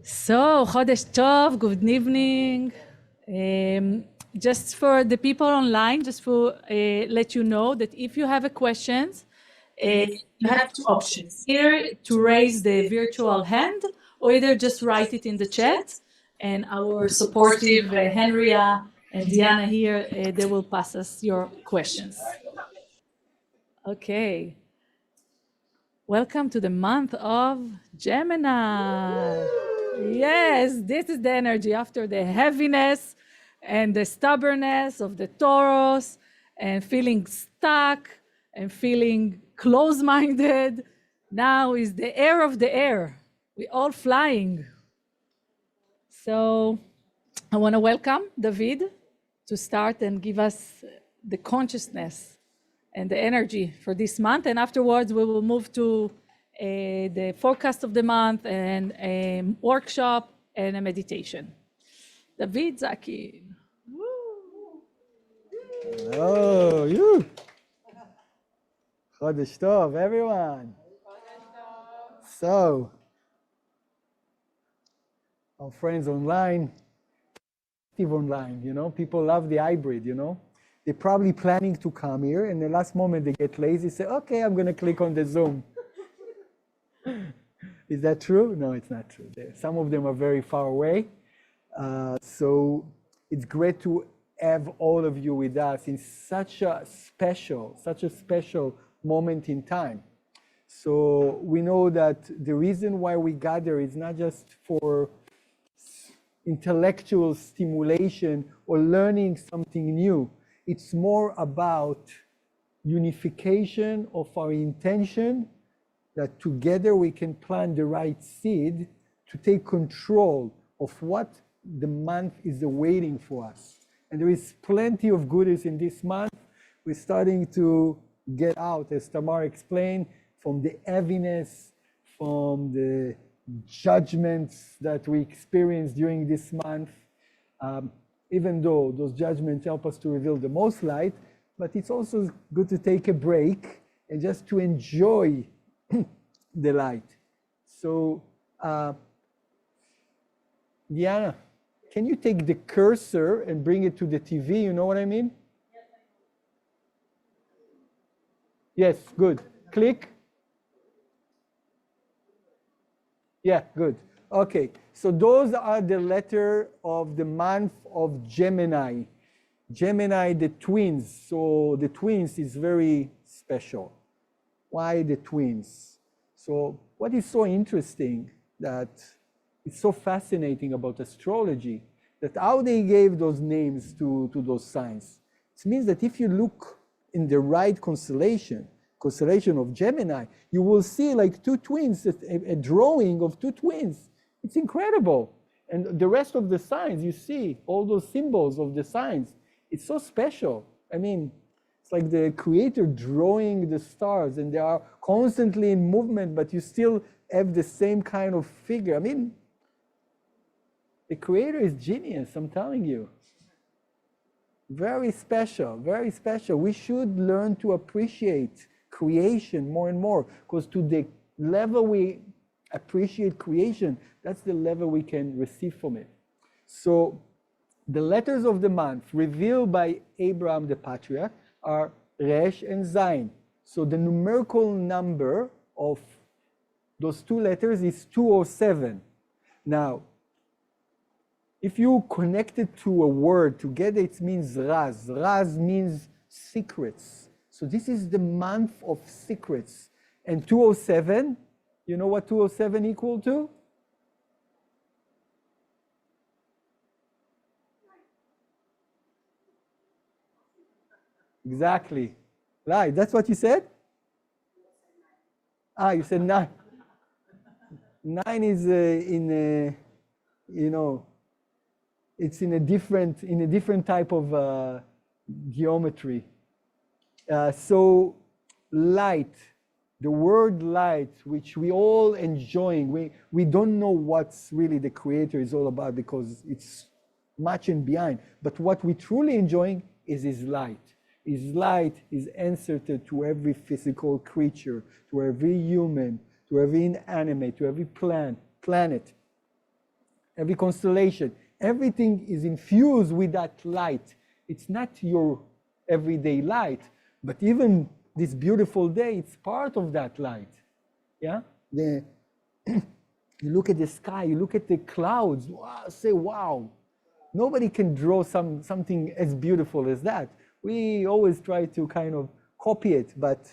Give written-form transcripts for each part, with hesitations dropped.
So, Chodesh Tov, good evening. Just for the people online, just to let you know that if you have a questions, you have two options here to raise the virtual hand, or either just write it in the chat, and our supportive Henria and Diana here, they will pass us your questions. Okay. Welcome to the month of Gemini. Yes, this is the energy after the heaviness and the stubbornness of the Taurus and feeling stuck and feeling close-minded. Now is the air of the air. We're all flying. So I want to welcome David to start and give us the consciousness and the energy for this month. And afterwards, we will move to the forecast of the month and a workshop and a meditation. David Zaki. Hello, you. Chodesh Tov, everyone. So, our friends online, people love the hybrid, They're probably planning to come here, and the last moment they get lazy, say, okay, I'm going to click on the Zoom. Is that true? No, it's not true. Some of them are very far away. So it's great to have all of you with us in such a special moment in time. So we know that the reason why we gather is not just for intellectual stimulation or learning something new. It's more about unification of our intention, that together we can plant the right seed to take control of what the month is awaiting for us. And there is plenty of goodies in this month. We're starting to get out, as Tamar explained, from the heaviness, from the judgments that we experienced during this month. Even though those judgments help us to reveal the most light, but it's also good to take a break and just to enjoy the light. So, Diana, can you take the cursor and bring it to the TV? You know what I mean? Yes, good. Click. Yeah, good. Okay, so those are the letter of the month of Gemini. Gemini, the twins. So the twins is very special. Why the twins? So what is so interesting, that it's so fascinating about astrology, that how they gave those names to those signs. It means that if you look in the right constellation of Gemini, you will see like two twins, a drawing of two twins. It's incredible. And the rest of the signs, you see all those symbols of the signs. It's so special. I mean, it's like the creator drawing the stars, and they are constantly in movement, but you still have the same kind of figure. I mean, the creator is genius, I'm telling you. Very special, very special. We should learn to appreciate creation more and more, because to the level we appreciate creation, that's the level we can receive from it. So the letters of the month revealed by Abraham the patriarch are Resh and Zayin. So the numerical number of those two letters is 207. Now, if you connect it to a word together, it means Raz. Raz means secrets. So this is the month of secrets. And 207, you know what 207 equal to? Exactly. Right, that's what you said? You said 9. 9 is it's in a different type of geometry. So light, the word light, which we all enjoying, we don't know what's really the creator is all about, because it's much and behind. But what we truly enjoying is his light. His light is answered to every physical creature, to every human, to every inanimate, to every planet. every constellation. Everything is infused with that light. It's not your everyday light, but even this beautiful day, it's part of that light. Yeah? You look at the sky, you look at the clouds, wow, say, wow. Nobody can draw something as beautiful as that. We always try to kind of copy it, but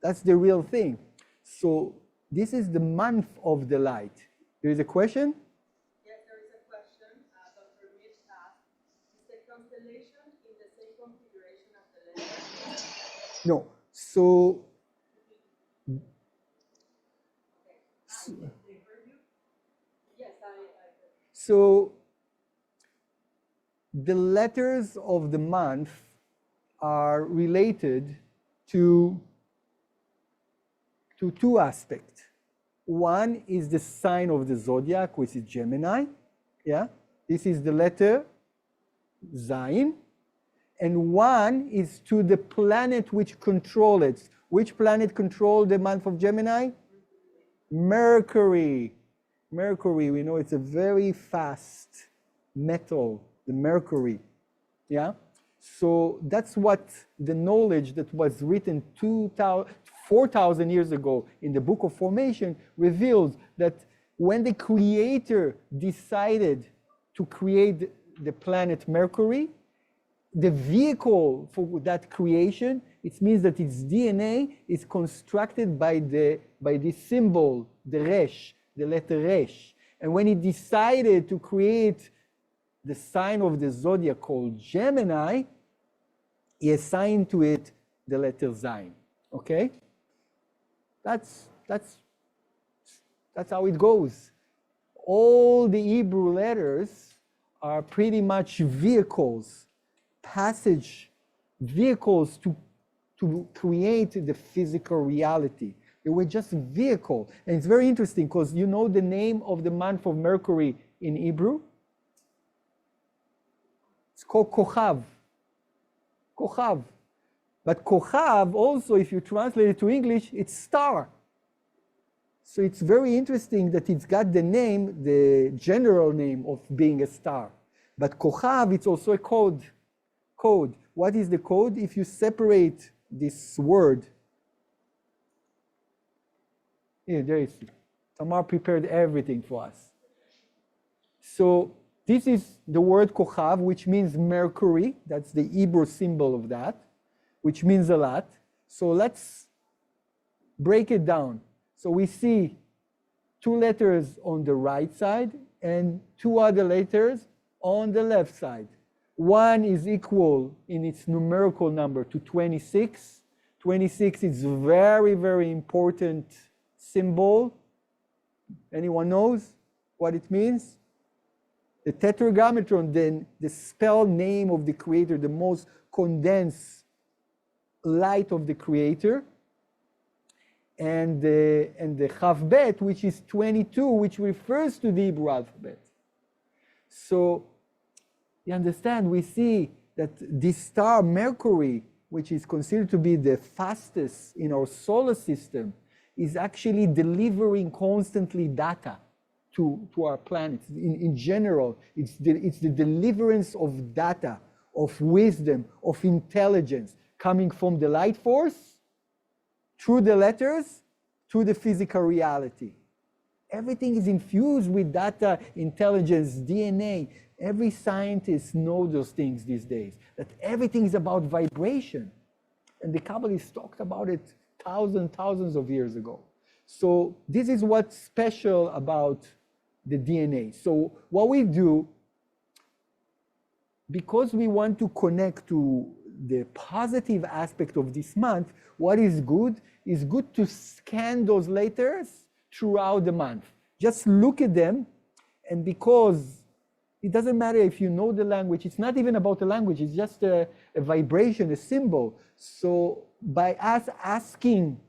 that's the real thing. So this is the month of the light. There is a question? Yes, there is a question. Dr. Mitch asked, is the constellation in the same configuration as the letter? No. So, Yes, I so the letters of the month are related to two aspects. One is the sign of the zodiac, which is Gemini. Yeah, this is the letter Zayin. And one is to the planet which controls it. Which planet controls the month of Gemini? Mercury. Mercury, we know it's a very fast metal, the mercury. Yeah? So that's what the knowledge that was written 4,000 years ago in the Book of Formation reveals that when the Creator decided to create the planet Mercury, the vehicle for that creation, it means that its DNA is constructed by this symbol, the Resh, the letter Resh. And when he decided to create the sign of the zodiac called Gemini, he assigned to it the letter Zayin. Okay? That's how it goes. All the Hebrew letters are pretty much vehicles, vehicles to create the physical reality. They were just a vehicle. And it's very interesting because you know the name of the month of Mercury in Hebrew? It's called Kochav. Kochav. But Kochav also, if you translate it to English, it's star. So it's very interesting that it's got the name, the general name of being a star. But Kochav, it's also a code. What is the code? If you separate this word, here, there is. Tamar prepared everything for us. So this is the word Kochav, which means Mercury. That's the Hebrew symbol of that, which means a lot. So let's break it down. So we see two letters on the right side and two other letters on the left side. One is equal in its numerical number to 26. 26 is very, very important symbol. Anyone knows what it means? The tetragrammaton, then the spell name of the Creator, the most condensed light of the Creator. And the Chav Bet, which is 22, which refers to the Hebrew alphabet. So you understand, we see that this star Mercury, which is considered to be the fastest in our solar system, is actually delivering constantly data to our planet. In general, it's the deliverance of data, of wisdom, of intelligence, coming from the light force, through the letters, to the physical reality. Everything is infused with data, intelligence, DNA. Every scientist knows those things these days, that everything is about vibration. And the Kabbalists talked about it thousands of years ago. So this is what's special about the DNA. So what we do, because we want to connect to the positive aspect of this month, what is good to scan those letters throughout the month. Just look at them, and because it doesn't matter if you know the language, it's not even about the language, it's just a vibration, a symbol. So by us asking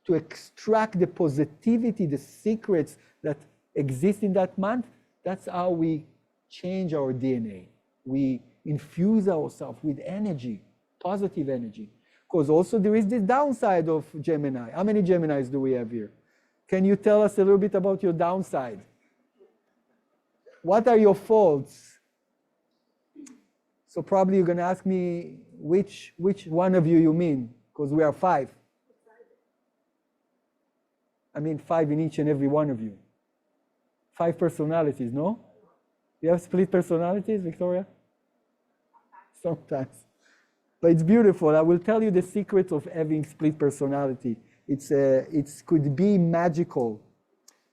to extract the positivity, the secrets that exist in that month, that's how we change our DNA. We infuse ourselves with energy, positive energy. Because also there is the downside of Gemini. How many Geminis do we have here? Can you tell us a little bit about your downside? What are your faults? So probably you're going to ask me which one of you mean, because we are 5. I mean 5 in each and every one of you. 5 personalities, no? You have split personalities, Victoria? Sometimes. But it's beautiful. I will tell you the secret of having split personality. It could be magical.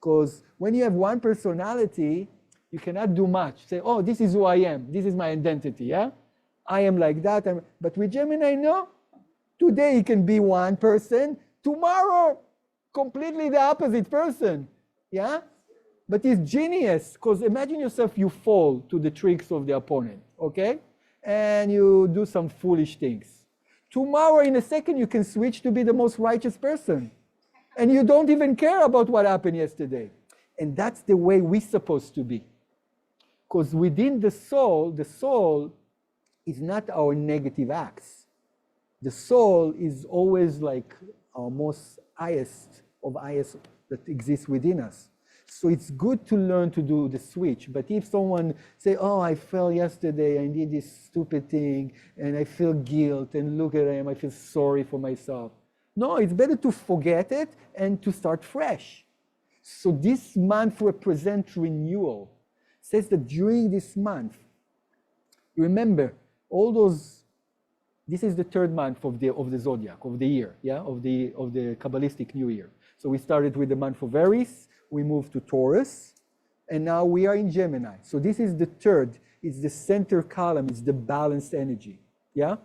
Because when you have one personality, you cannot do much. Say, oh, this is who I am. This is my identity, yeah? I am like that. But with Gemini, no. Today he can be one person. Tomorrow, completely the opposite person, yeah? But he's genius, because imagine yourself, you fall to the tricks of the opponent, okay? And you do some foolish things. Tomorrow, in a second, you can switch to be the most righteous person. And you don't even care about what happened yesterday. And that's the way we're supposed to be. Because within the soul is not our negative acts. The soul is always like our most highest of highest that exists within us. So it's good to learn to do the switch. But if someone say, oh, I fell yesterday, I did this stupid thing, and I feel guilt, and look at I feel sorry for myself. No, it's better to forget it and to start fresh. So this month represents renewal. It says that during this month, remember, all those, this is the 3rd month of the zodiac, of the year, yeah, of the kabbalistic new year. So we started with the month of Aries, we moved to Taurus, and now we are in Gemini. So this is the 3rd, it's the center column, it's the balanced energy, yeah?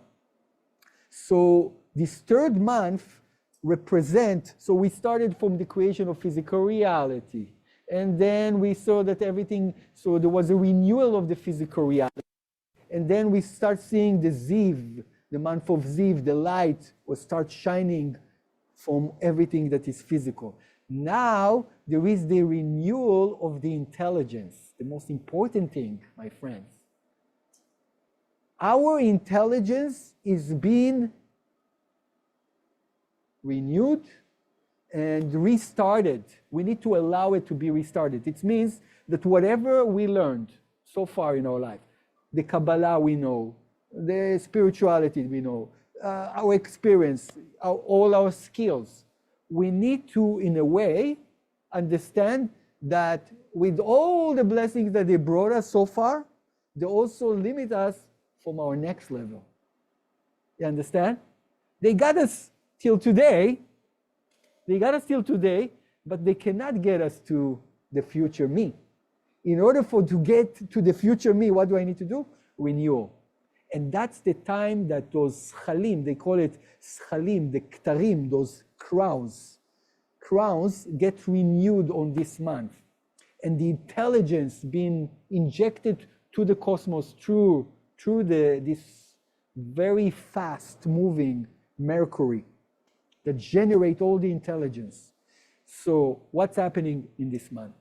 So this 3rd month represent, so we started from the creation of physical reality, and then we saw that everything, so there was a renewal of the physical reality. And then we start seeing the Ziv, the month of Ziv, the light will start shining from everything that is physical. Now, there is the renewal of the intelligence, the most important thing, my friends. Our intelligence is being renewed and restarted. We need to allow it to be restarted. It means that whatever we learned so far in our life, the Kabbalah we know, the spirituality we know, our experience, all our skills, we need to, in a way, understand that with all the blessings that they brought us so far, they also limit us from our next level. You understand? They got us till today, but they cannot get us to the future me. In order to get to the future me, what do I need to do? Renewal. And that's the time that those schalim, they call it schalim, the ktarim, those crowns get renewed on this month. And the intelligence being injected to the cosmos through this very fast moving Mercury that generate all the intelligence. So what's happening in this month?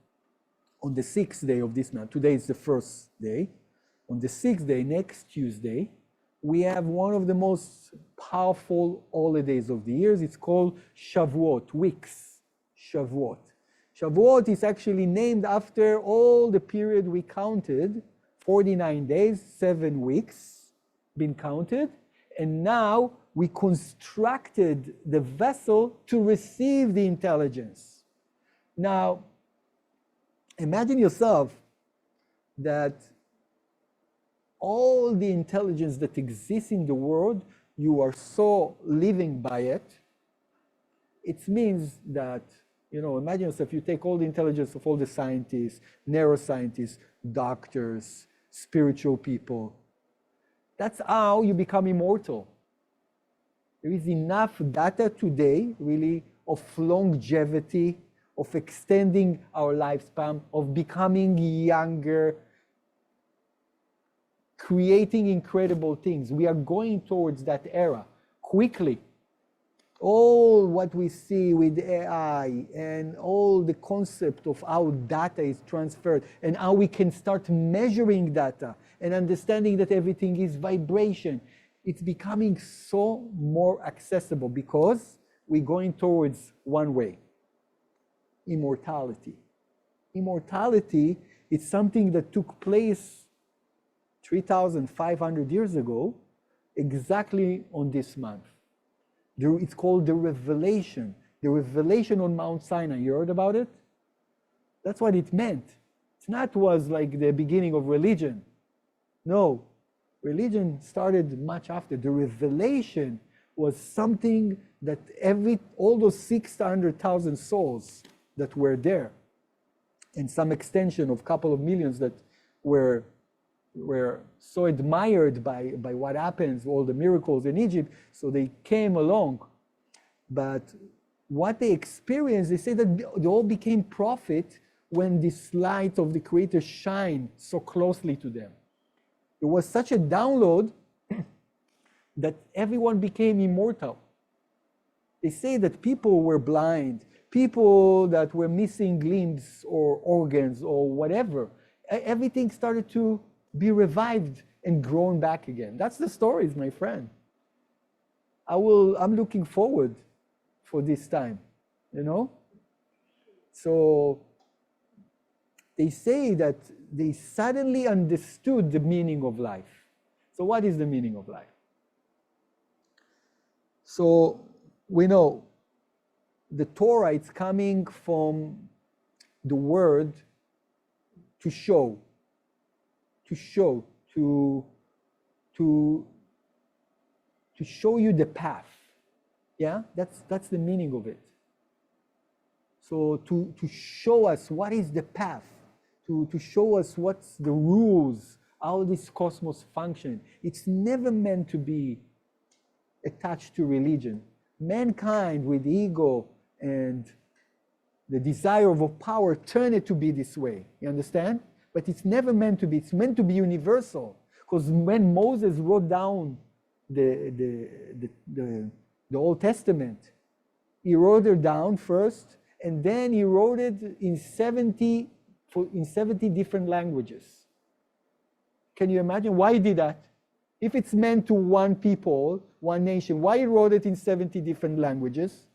On the 6th day of this month, today is the 1st day, on the 6th day, next Tuesday, we have one of the most powerful holidays of the years. It's called Shavuot, weeks, Shavuot. Shavuot is actually named after all the period we counted, 49 days, 7 weeks, been counted, and now we constructed the vessel to receive the intelligence. Now, imagine yourself that all the intelligence that exists in the world, you are so living by it. It means that, imagine yourself, you take all the intelligence of all the scientists, neuroscientists, doctors, spiritual people. That's how you become immortal. There is enough data today, really, of longevity, of extending our lifespan, of becoming younger, creating incredible things. We are going towards that era quickly. All what we see with AI and all the concept of how data is transferred and how we can start measuring data and understanding that everything is vibration. It's becoming so more accessible because we're going towards one way, immortality. Immortality It's something that took place 3,500 years ago, exactly on this month. It's called the revelation on Mount Sinai. You heard about it? That's what it meant. It's not was like the beginning of religion. No, religion started much after. The revelation was something that all those 600,000 souls that were there, and some extension of a couple of millions that were so admired by what happens, all the miracles in Egypt, so they came along. But what they experienced, they say that they all became prophet when this light of the Creator shined so closely to them. It was such a download that everyone became immortal. They say that people were blind, people that were missing limbs or organs or whatever, everything started to be revived and grown back again. That's the stories, my friend. I'm looking forward for this time, you know? So they say that they suddenly understood the meaning of life. So what is the meaning of life? So we know the Torah, it's coming from the word to show, to show you the path. Yeah, that's the meaning of it. So to show us what is the path, to show us what's the rules, how this cosmos function. It's never meant to be attached to religion. Mankind with ego and the desire of power turn it to be this way. You understand? But it's never meant to be. It's meant to be universal. Because when Moses wrote down the Old Testament, he wrote it down first, and then he wrote it in 70 different languages. Can you imagine why he did that? If it's meant to one people, one nation, why he wrote it in 70 different languages?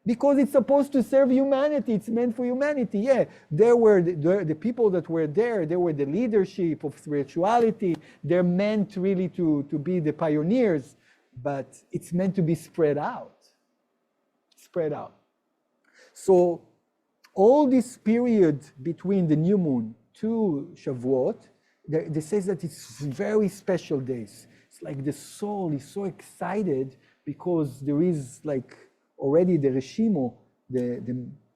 Because it's supposed to serve humanity. It's meant for humanity. Yeah, there were the people that were there. They were the leadership of spirituality. They're meant really to be the pioneers, but it's meant to be spread out. Spread out. So all this period between the new moon to Shavuot, they say that it's very special days. It's like the soul is so excited because there is like already the reshimo, the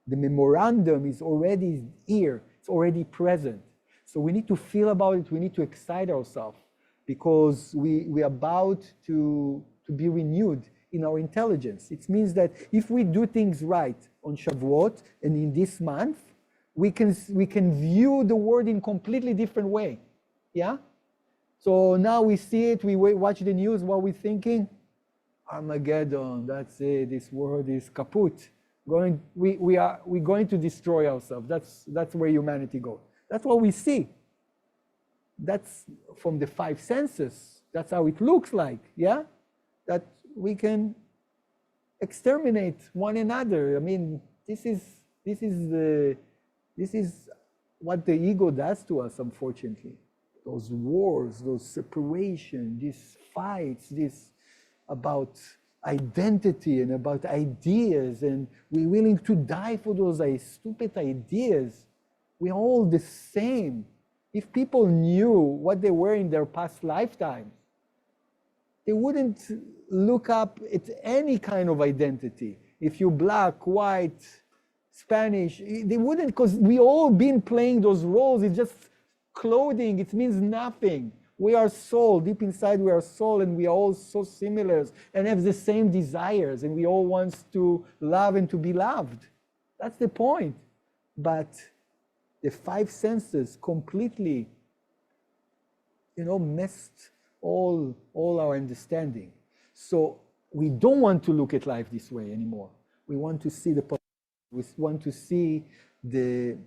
memorandum is already here. It's already present. So we need to feel about it. We need to excite ourselves because we're about to be renewed in our intelligence. It means that if we do things right on Shavuot and in this month, we can view the world in completely different way. Yeah? So now we see it, we watch the news, what we're thinking? Armageddon, that's it, this world is kaput. We're going to destroy ourselves. That's where humanity goes. That's what we see. That's from the five senses. That's how it looks like, yeah? That we can exterminate one another. I mean, this is what the ego does to us, unfortunately. Those wars, those separation, these fights, this about identity and about ideas, and we're willing to die for those stupid ideas. We're all the same. If people knew what they were in their past lifetimes, they wouldn't look up at any kind of identity. If you're black, white, Spanish, they wouldn't, because we all been playing those roles. It's just clothing. It means nothing. We are soul. Deep inside we are soul, and we are all so similar and have the same desires, and we all want to love and to be loved. That's the point. But the five senses completely, messed all our understanding. So we don't want to look at life this way anymore. We want to see we want to see the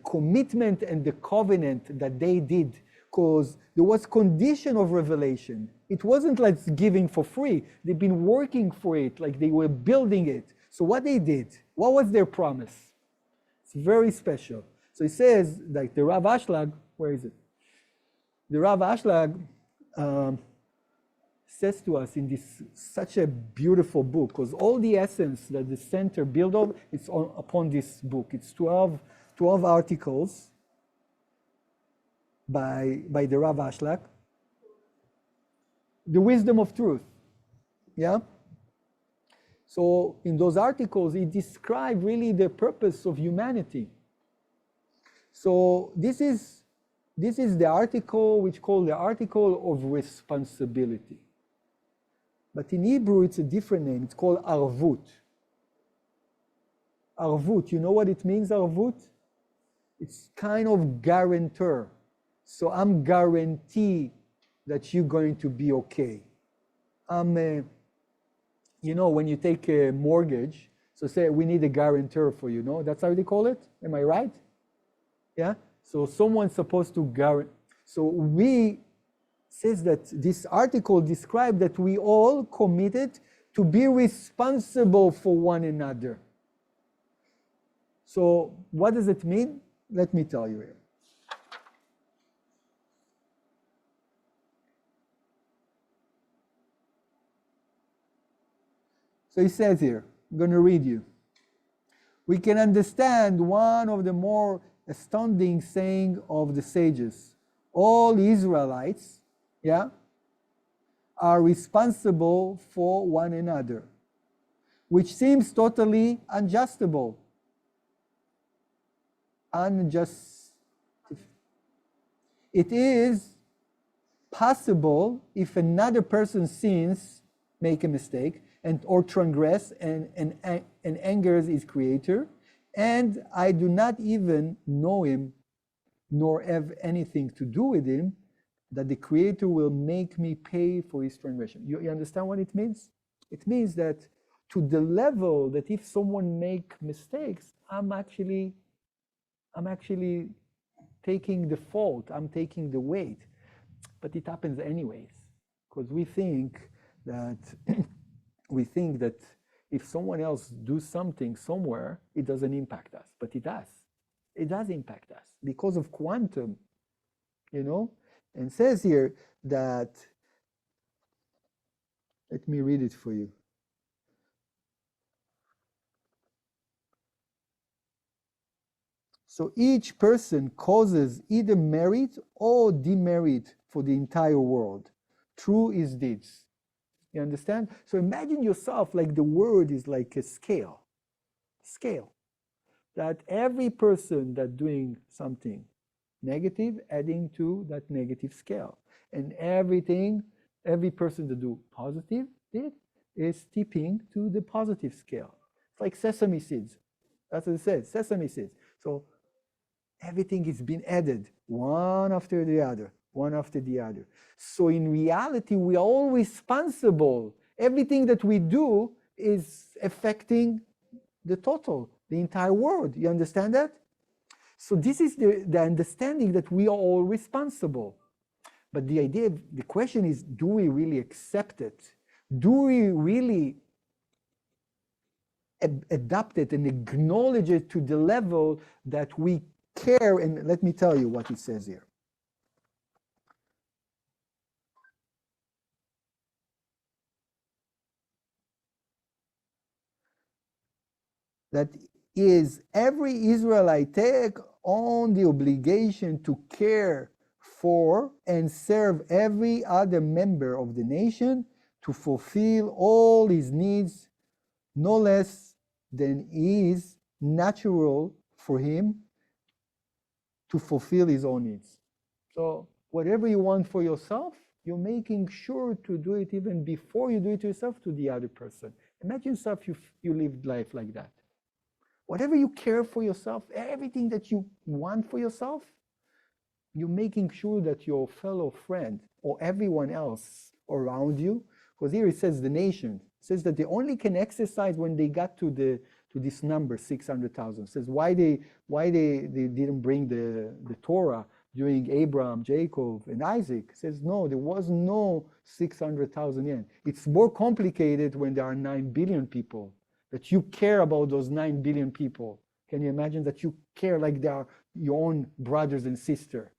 commitment and the covenant that they did, because there was condition of revelation. It wasn't like giving for free. They've been working for it, like they were building it. So what they did, what was their promise? It's very special. So it says, like the Rav Ashlag, where is it? The Rav Ashlag says to us in this such a beautiful book, because all the essence that the center build of is upon this book. It's 12 articles by the Rav Ashlag. The wisdom of truth. Yeah? So in those articles, he describes really the purpose of humanity. So this is the article which called the article of responsibility. But in Hebrew, it's a different name. It's called arvut. Arvut, you know what it means, arvut? It's kind of guarantor. So I'm guarantee that you're going to be okay. You know, when you take a mortgage, so say we need a guarantor for you, no? That's how they call it? Am I right? Yeah? So someone's supposed to guarantee. So we says that this article describes that we all committed to be responsible for one another. So what does it mean? Let me tell you here. So he says here, I'm going to read you. We can understand one of the more astounding saying of the sages. All Israelites, yeah, are responsible for one another, which seems totally unjustable. It is possible if another person sins, make a mistake, or transgress and angers his creator, and I do not even know him nor have anything to do with him, that the creator will make me pay for his transgression. You understand what it means? It means that to the level that if someone make mistakes, I'm actually taking the fault, I'm taking the weight. But it happens anyways, because we think that if someone else do something somewhere, it doesn't impact us, but it does. It does impact us because of quantum, you know? And says here that, let me read it for you. So each person causes either merit or demerit for the entire world through his deeds. You understand? So imagine yourself like the world is like a scale. That every person that doing something negative, adding to that negative scale. And every person that do positive did is tipping to the positive scale. It's like sesame seeds. That's what it says, sesame seeds. So everything is being added, one after the other, one after the other. So in reality, we are all responsible. Everything that we do is affecting the total, the entire world. You understand that? So this is the understanding that we are all responsible. But the question is, do we really accept it? Do we really adapt it and acknowledge it to the level that we care? And let me tell you what it says here. That is, every Israelite take on the obligation to care for and serve every other member of the nation to fulfill all his needs, no less than is natural for him to fulfill his own needs. So whatever you want for yourself, you're making sure to do it even before you do it yourself to the other person. Imagine yourself you lived life like that. Whatever you care for yourself, everything that you want for yourself, you're making sure that your fellow friend or everyone else around you, because here it says the nation, it says that they only can exercise when they got to this number 600,000. It says why they didn't bring the Torah during Abraham, Jacob, and Isaac. It says no, there was no 600,000 yen. It's more complicated when there are 9 billion people, that you care about those 9 billion people. Can you imagine that you care like they are your own brothers and sisters?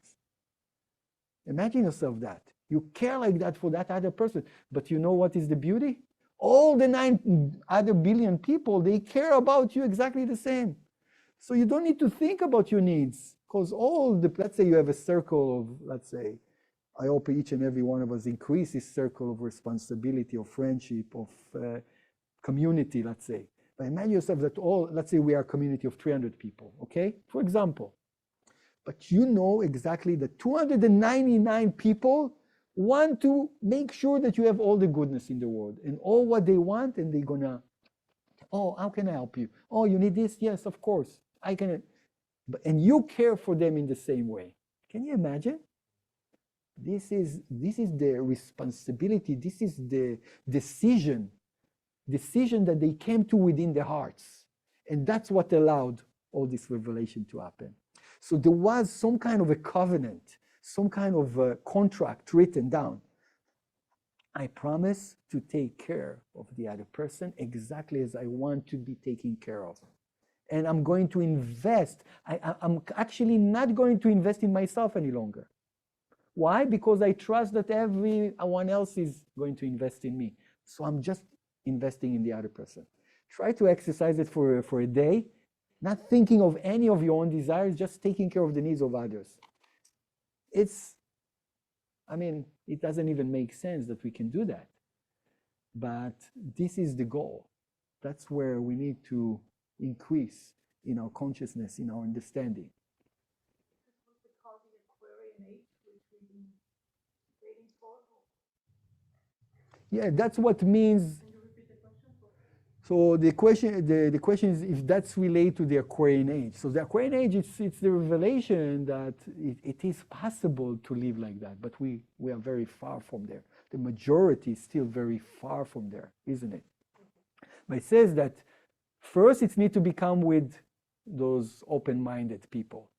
Imagine yourself that. You care like that for that other person. But you know what is the beauty? All the 9 other billion people, they care about you exactly the same. So you don't need to think about your needs, because let's say you have a circle of, let's say, I hope each and every one of us increase this circle of responsibility, of friendship, of community, let's say. But imagine yourself that let's say we are a community of 300 people, okay? For example. But you know exactly that 299 people want to make sure that you have all the goodness in the world and all what they want, and they're gonna, oh, how can I help you? Oh, you need this? Yes, of course. I can. And you care for them in the same way. Can you imagine? This is the responsibility. This is the decision that they came to within their hearts. And that's what allowed all this revelation to happen. So there was some kind of a covenant, some kind of a contract written down. I promise to take care of the other person exactly as I want to be taken care of. And I'm going to invest. I'm actually not going to invest in myself any longer. Why? Because I trust that everyone else is going to invest in me. So I'm just investing in the other person. Try to exercise it for a day, not thinking of any of your own desires, just taking care of the needs of others. It doesn't even make sense that we can do that. But this is the goal. That's where we need to increase in our consciousness, in our understanding. This was called the Aquarian age, which we've been waiting for. Yeah, that's what means. Can you repeat the question? So the question is if that's related to the Aquarian age. So the Aquarian age, it's the revelation that it is possible to live like that, but we are very far from there. The majority is still very far from there, isn't it? But it says that first it needs to become with those open-minded people.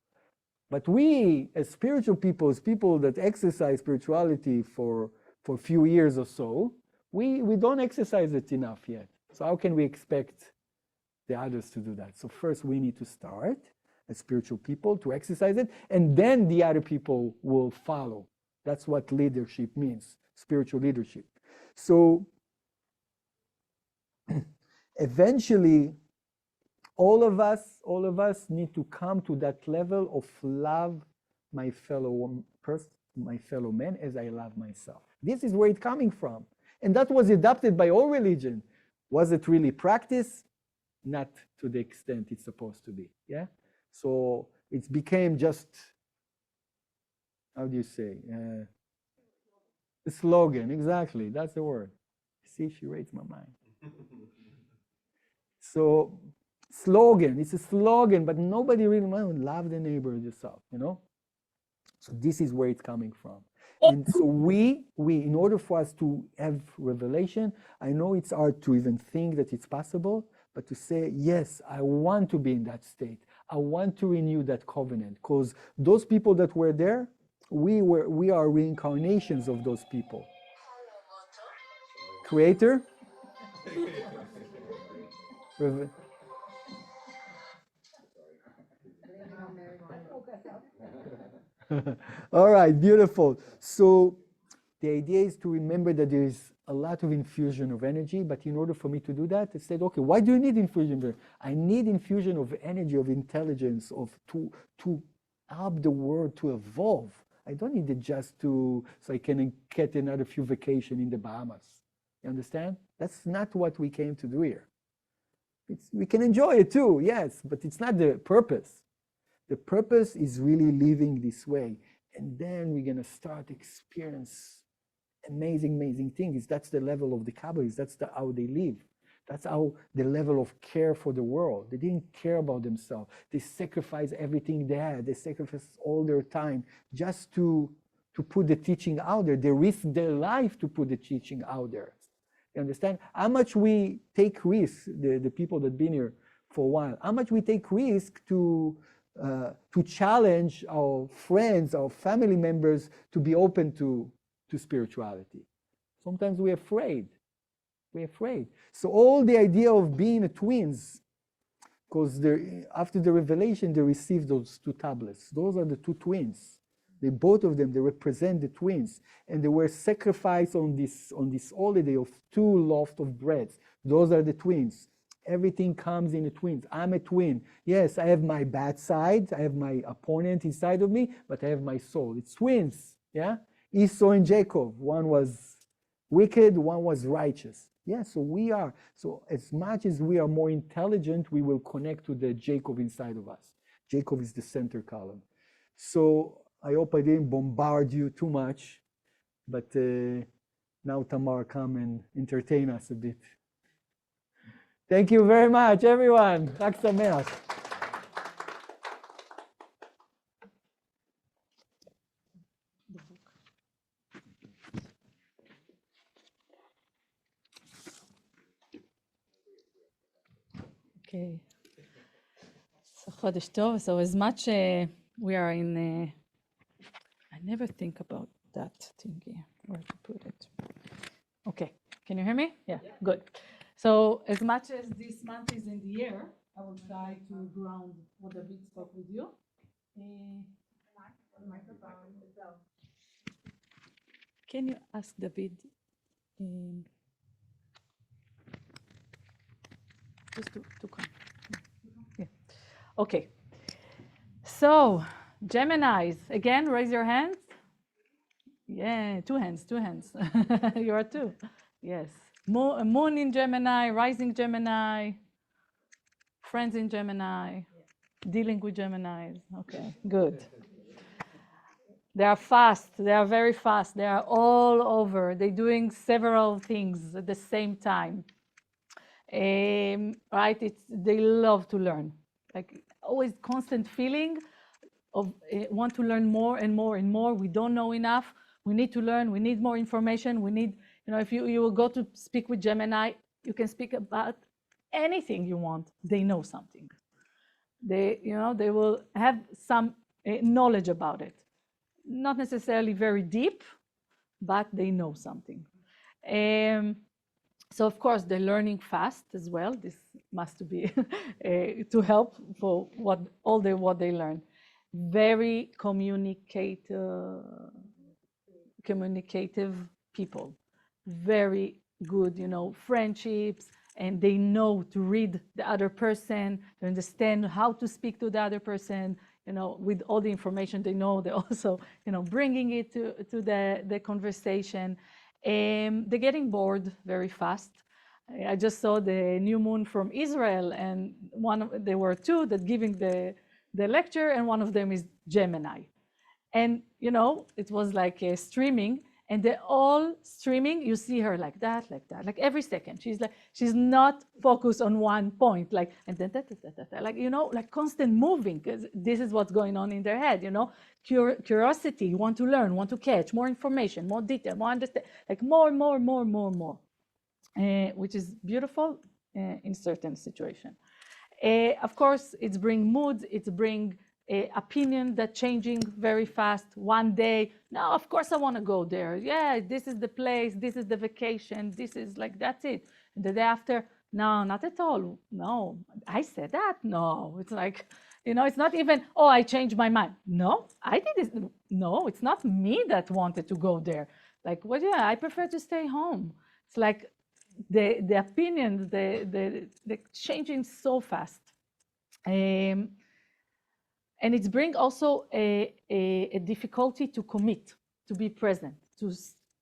But we, as spiritual people, as people that exercise spirituality for a few years or so, we don't exercise it enough yet. So how can we expect the others to do that? So first we need to start as spiritual people to exercise it, and then the other people will follow. That's what leadership means, spiritual leadership. So eventually, all of us need to come to that level of love my fellow man as I love myself. This is where it's coming from. And that was adopted by all religion. Was it really practiced? Not to the extent it's supposed to be. Yeah. So it became just, how do you say? A slogan. Exactly. That's the word. See, she reads my mind. So slogan. It's a slogan, but nobody really wants to love the neighbor as yourself. You know. So this is where it's coming from. And so we, in order for us to have revelation, I know it's hard to even think that it's possible, but to say, yes, I want to be in that state. I want to renew that covenant, because those people that were there, we are reincarnations of those people. Creator? All right, beautiful. So the idea is to remember that there is a lot of infusion of energy, but in order for me to do that, I said, okay, why do you need infusion? I need infusion of energy, of intelligence, to help the world to evolve. I don't need it just so I can get another few vacation in the Bahamas. You understand? That's not what we came to do here. We can enjoy it too, yes, but it's not the purpose. The purpose is really living this way. And then we're going to start experience amazing things. That's the level of the Kabbalists. That's how they live. That's how the level of care for the world. They didn't care about themselves. They sacrificed everything they had. They sacrificed all their time just to put the teaching out there. They risked their life to put the teaching out there. You understand? How much we take risk, the people that have been here for a while, how much we take risk to challenge our friends, our family members to be open to spirituality. Sometimes we're afraid. We're afraid. So all the idea of being twins, because after the revelation, they received those two tablets. Those are the two twins. Both of them, they represent the twins, and they were sacrificed on this holiday of 2 loaves of bread. Those are the twins. Everything comes in the twins. I'm a twin. Yes, I have my bad side. I have my opponent inside of me, but I have my soul. It's twins. Yeah, Esau and Jacob. One was wicked, one was righteous. Yeah, so we are. So as much as we are more intelligent, we will connect to the Jacob inside of us. Jacob is the center column. So I hope I didn't bombard you too much, but now Tamar, come and entertain us a bit. Thank you very much, everyone. Chag Sameach. Okay. So Chodesh Tov. So as much we are in, I never think about that thingy, where to put it. Okay, can you hear me? Yeah, good. So as much as this month is in the air, I will try to ground what David spoke with you. Can you ask David just to come? Yeah. Okay. So Geminis, again, raise your hands. Yeah, 2 hands, 2 hands. You are 2. Yes. Moon in Gemini, rising Gemini, friends in Gemini, dealing with Geminis. Okay, good. They are fast. They are very fast. They are all over. They're doing several things at the same time. Right? They love to learn. Like always constant feeling of want to learn more and more and more. We don't know enough. We need to learn. We need more information. We need, if you will go to speak with Gemini, you can speak about anything you want. They know something. They will have some knowledge about it. Not necessarily very deep, but they know something. So of course they're learning fast as well. This must be to help for what they learn. Very communicative people, very good, friendships, and they know to read the other person, to understand how to speak to the other person, with all the information they know. They're also, bringing it to the conversation. They're getting bored very fast. I just saw the new moon from Israel, and there were 2 that giving the lecture, and one of them is Gemini. And, it was like streaming, and they're all streaming. You see her like that, like every second. She's not focused on one point, like, and then like, like constant moving, because this is what's going on in their head, curiosity, you want to learn, want to catch more information, more detail, more understand, like more, which is beautiful in certain situation. Of course, it's bring moods, it's bring opinion that changing very fast. One day, no, of course I want to go there. Yeah, this is the place, this is the vacation, this is like, that's it. And the day after, no, not at all. No, I said that. No, it's like, it's not even, oh, I changed my mind. No, I did this. No, it's not me that wanted to go there. Like, well, yeah, I prefer to stay home. It's like the opinions, the changing so fast. And it's bring also a difficulty to commit, to be present, to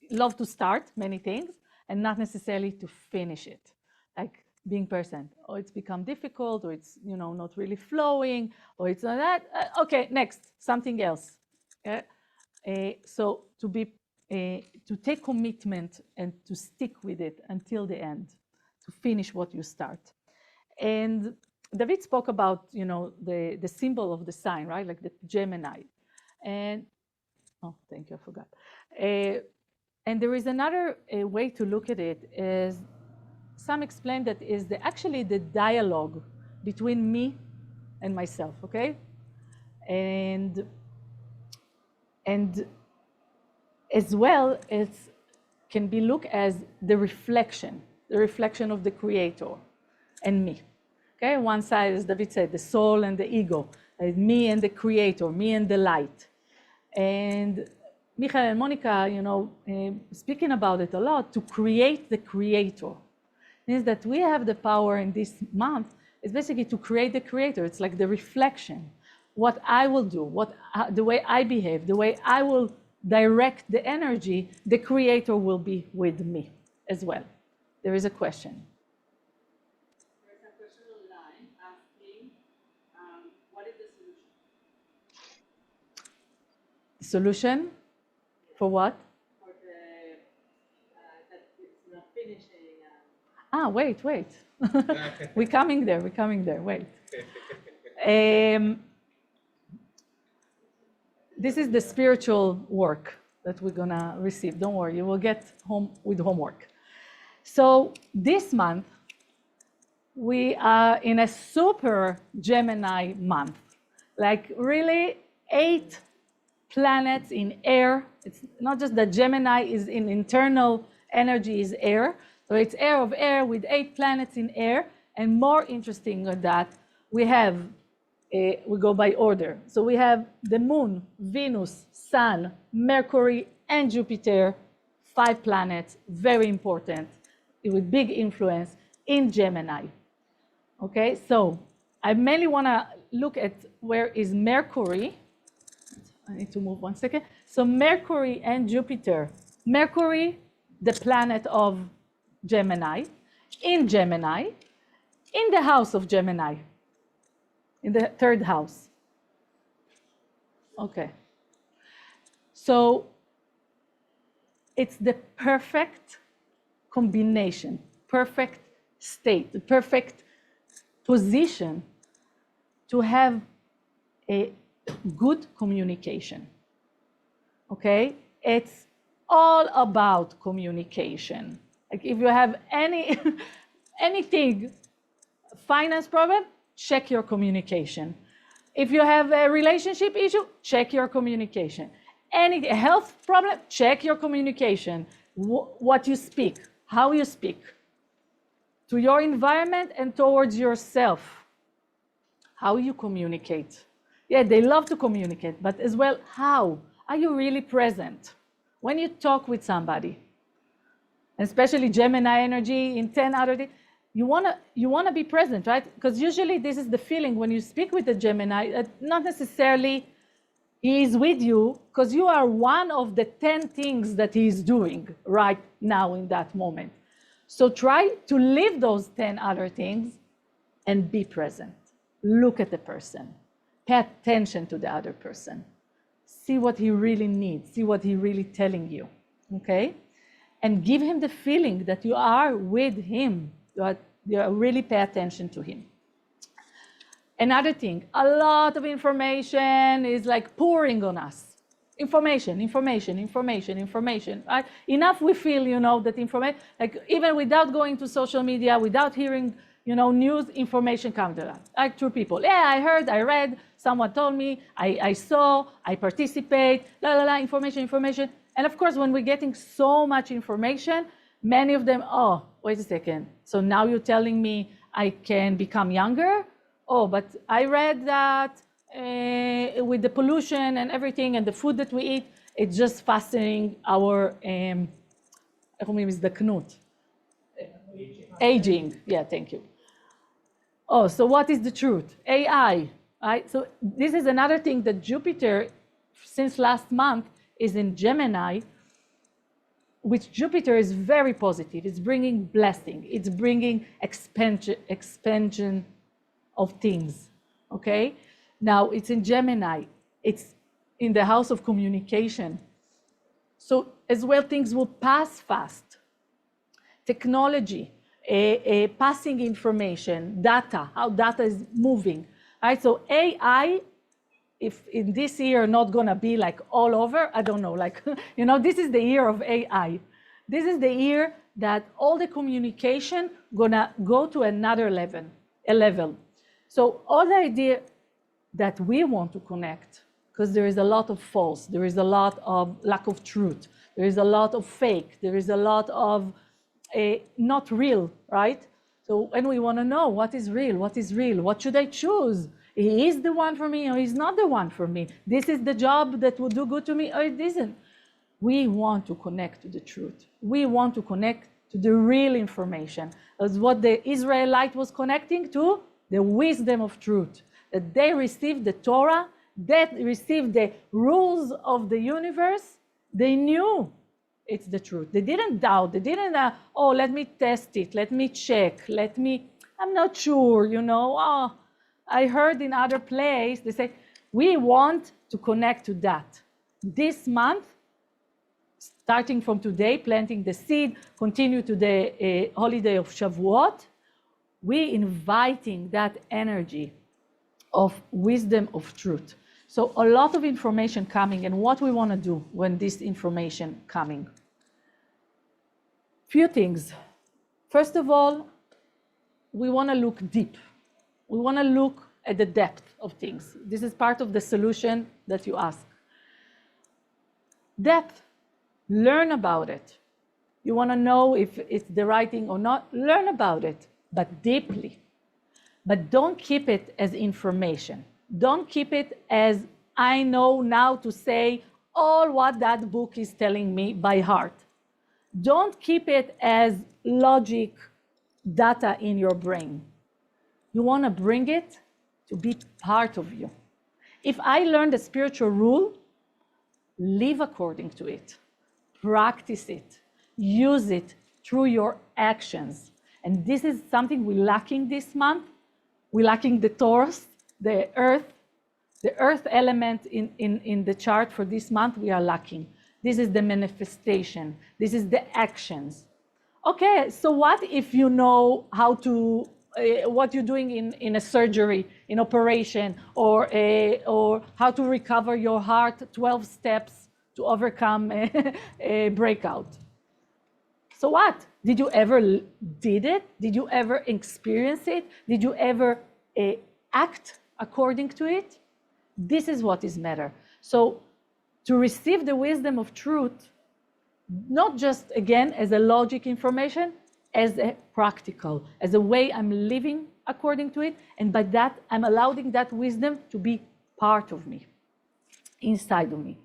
love to start many things and not necessarily to finish it. Like being present, or it's become difficult, or it's not really flowing, or it's not that. Okay, next, something else. So to take commitment and to stick with it until the end, to finish what you start. And David spoke about, the symbol of the sign, right? Like the Gemini. And, oh, thank you, I forgot. And there is another way to look at it is, some explain that is actually the dialogue between me and myself, okay? And as well, it can be looked as the reflection of the Creator and me. Okay, one side, as David said, the soul and the ego, me and the creator, me and the light. And Michael and Monica, speaking about it a lot, to create the creator. Means that we have the power in this month is basically to create the creator. It's like the reflection. What I will do, the way I behave, the way I will direct the energy, the creator will be with me as well. There is a question. There's a question online asking, what is the solution? Solution for what? For the, that it's not finishing. Wait. We're coming there, wait. This is the spiritual work that we're gonna receive. Don't worry, you will get home with homework. So this month, we are in a super Gemini month. Like really 8 planets in air. It's not just that Gemini is in internal energy is air. So it's air of air with 8 planets in air. And more interesting than that, we go by order. So we have the Moon, Venus, Sun, Mercury, and Jupiter, 5 planets, very important, with big influence in Gemini. Okay, so I mainly want to look at where is Mercury. I need to move one second. So Mercury and Jupiter. Mercury, the planet of Gemini, in the house of Gemini, in the 3rd house. Okay. So it's the perfect combination, perfect state, the perfect position to have a good communication. Okay? It's all about communication. Like if you have anything, finance problem, check your communication. If you have a relationship issue, check your communication. Any health problem, check your communication. What you speak, how you speak to your environment and towards yourself. How you communicate. Yeah, they love to communicate, but as well, how? Are you really present? When you talk with somebody, especially Gemini energy in 10 out of 10, you wanna be present, right? Because usually this is the feeling when you speak with a Gemini, not necessarily he is with you, because you are one of the 10 things that he is doing right now in that moment. So try to live those 10 other things and be present. Look at the person. Pay attention to the other person. See what he really needs. See what he's really telling you, okay? And give him the feeling that you are with him. You really pay attention to him. Another thing, a lot of information is like pouring on us. Information. Right? Enough we feel, that information, like even without going to social media, without hearing, news, information comes to us, like through people. Yeah, I heard, I read, someone told me, I saw, I participate, information. And of course, when we're getting so much information, many of them, oh, wait a second. So now you're telling me I can become younger? Oh, but I read that with the pollution and everything and the food that we eat, it's just fastening our, aging. Yeah, thank you. Oh, so what is the truth? AI, right? So this is another thing that Jupiter, since last month, is in Gemini, which Jupiter is very positive. It's bringing blessing. It's bringing expansion of things, okay? Now, it's in Gemini. It's in the house of communication. So as well, things will pass fast. Technology, passing information, data, how data is moving, right? So AI, if in this year not gonna be like all over, I don't know, like, this is the year of AI. This is the year that all the communication gonna go to another level. So all the idea that we want to connect, because there is a lot of false, there is a lot of lack of truth, there is a lot of fake, there is a lot of not real, right? So, and we want to know what is real, what should I choose? He is the one for me or he's not the one for me. This is the job that will do good to me or it isn't. We want to connect to the truth. We want to connect to the real information. As what the Israelite was connecting to, the wisdom of truth. That they received the Torah, they received the rules of the universe. They knew it's the truth. They didn't doubt. They didn't, oh, let me test it. Let me check. I'm not sure, you know. Oh, I heard in other place, they say, we want to connect to that. This month, starting from today, planting the seed, continue to the holiday of Shavuot, we inviting that energy of wisdom of truth. So a lot of information coming, and what we want to do when this information coming. Few things. First of all, we want to look deep. We want to look at the depth of things. This is part of the solution that you ask. Depth. Learn about it. You want to know if it's the right thing or not? Learn about it, but deeply. But don't keep it as information. Don't keep it as I know now to say all what that book is telling me by heart. Don't keep it as logic data in your brain. You want to bring it to be part of you. If I learned a spiritual rule, live according to it. Practice it. Use it through your actions. And this is something we're lacking this month. We're lacking the Taurus, the earth element in the chart for this month, we are lacking. This is the manifestation. This is the actions. Okay, so what if you know how to, what you're doing in a surgery, in operation, or how to recover your heart, 12 steps to overcome a breakout. So what? Did you ever did it? Did you ever experience it? Did you ever act according to it? This is what is matter. So to receive the wisdom of truth, not just again as a logic information, as a practical, as a way I'm living according to it, and by that I'm allowing that wisdom to be part of me, inside of me.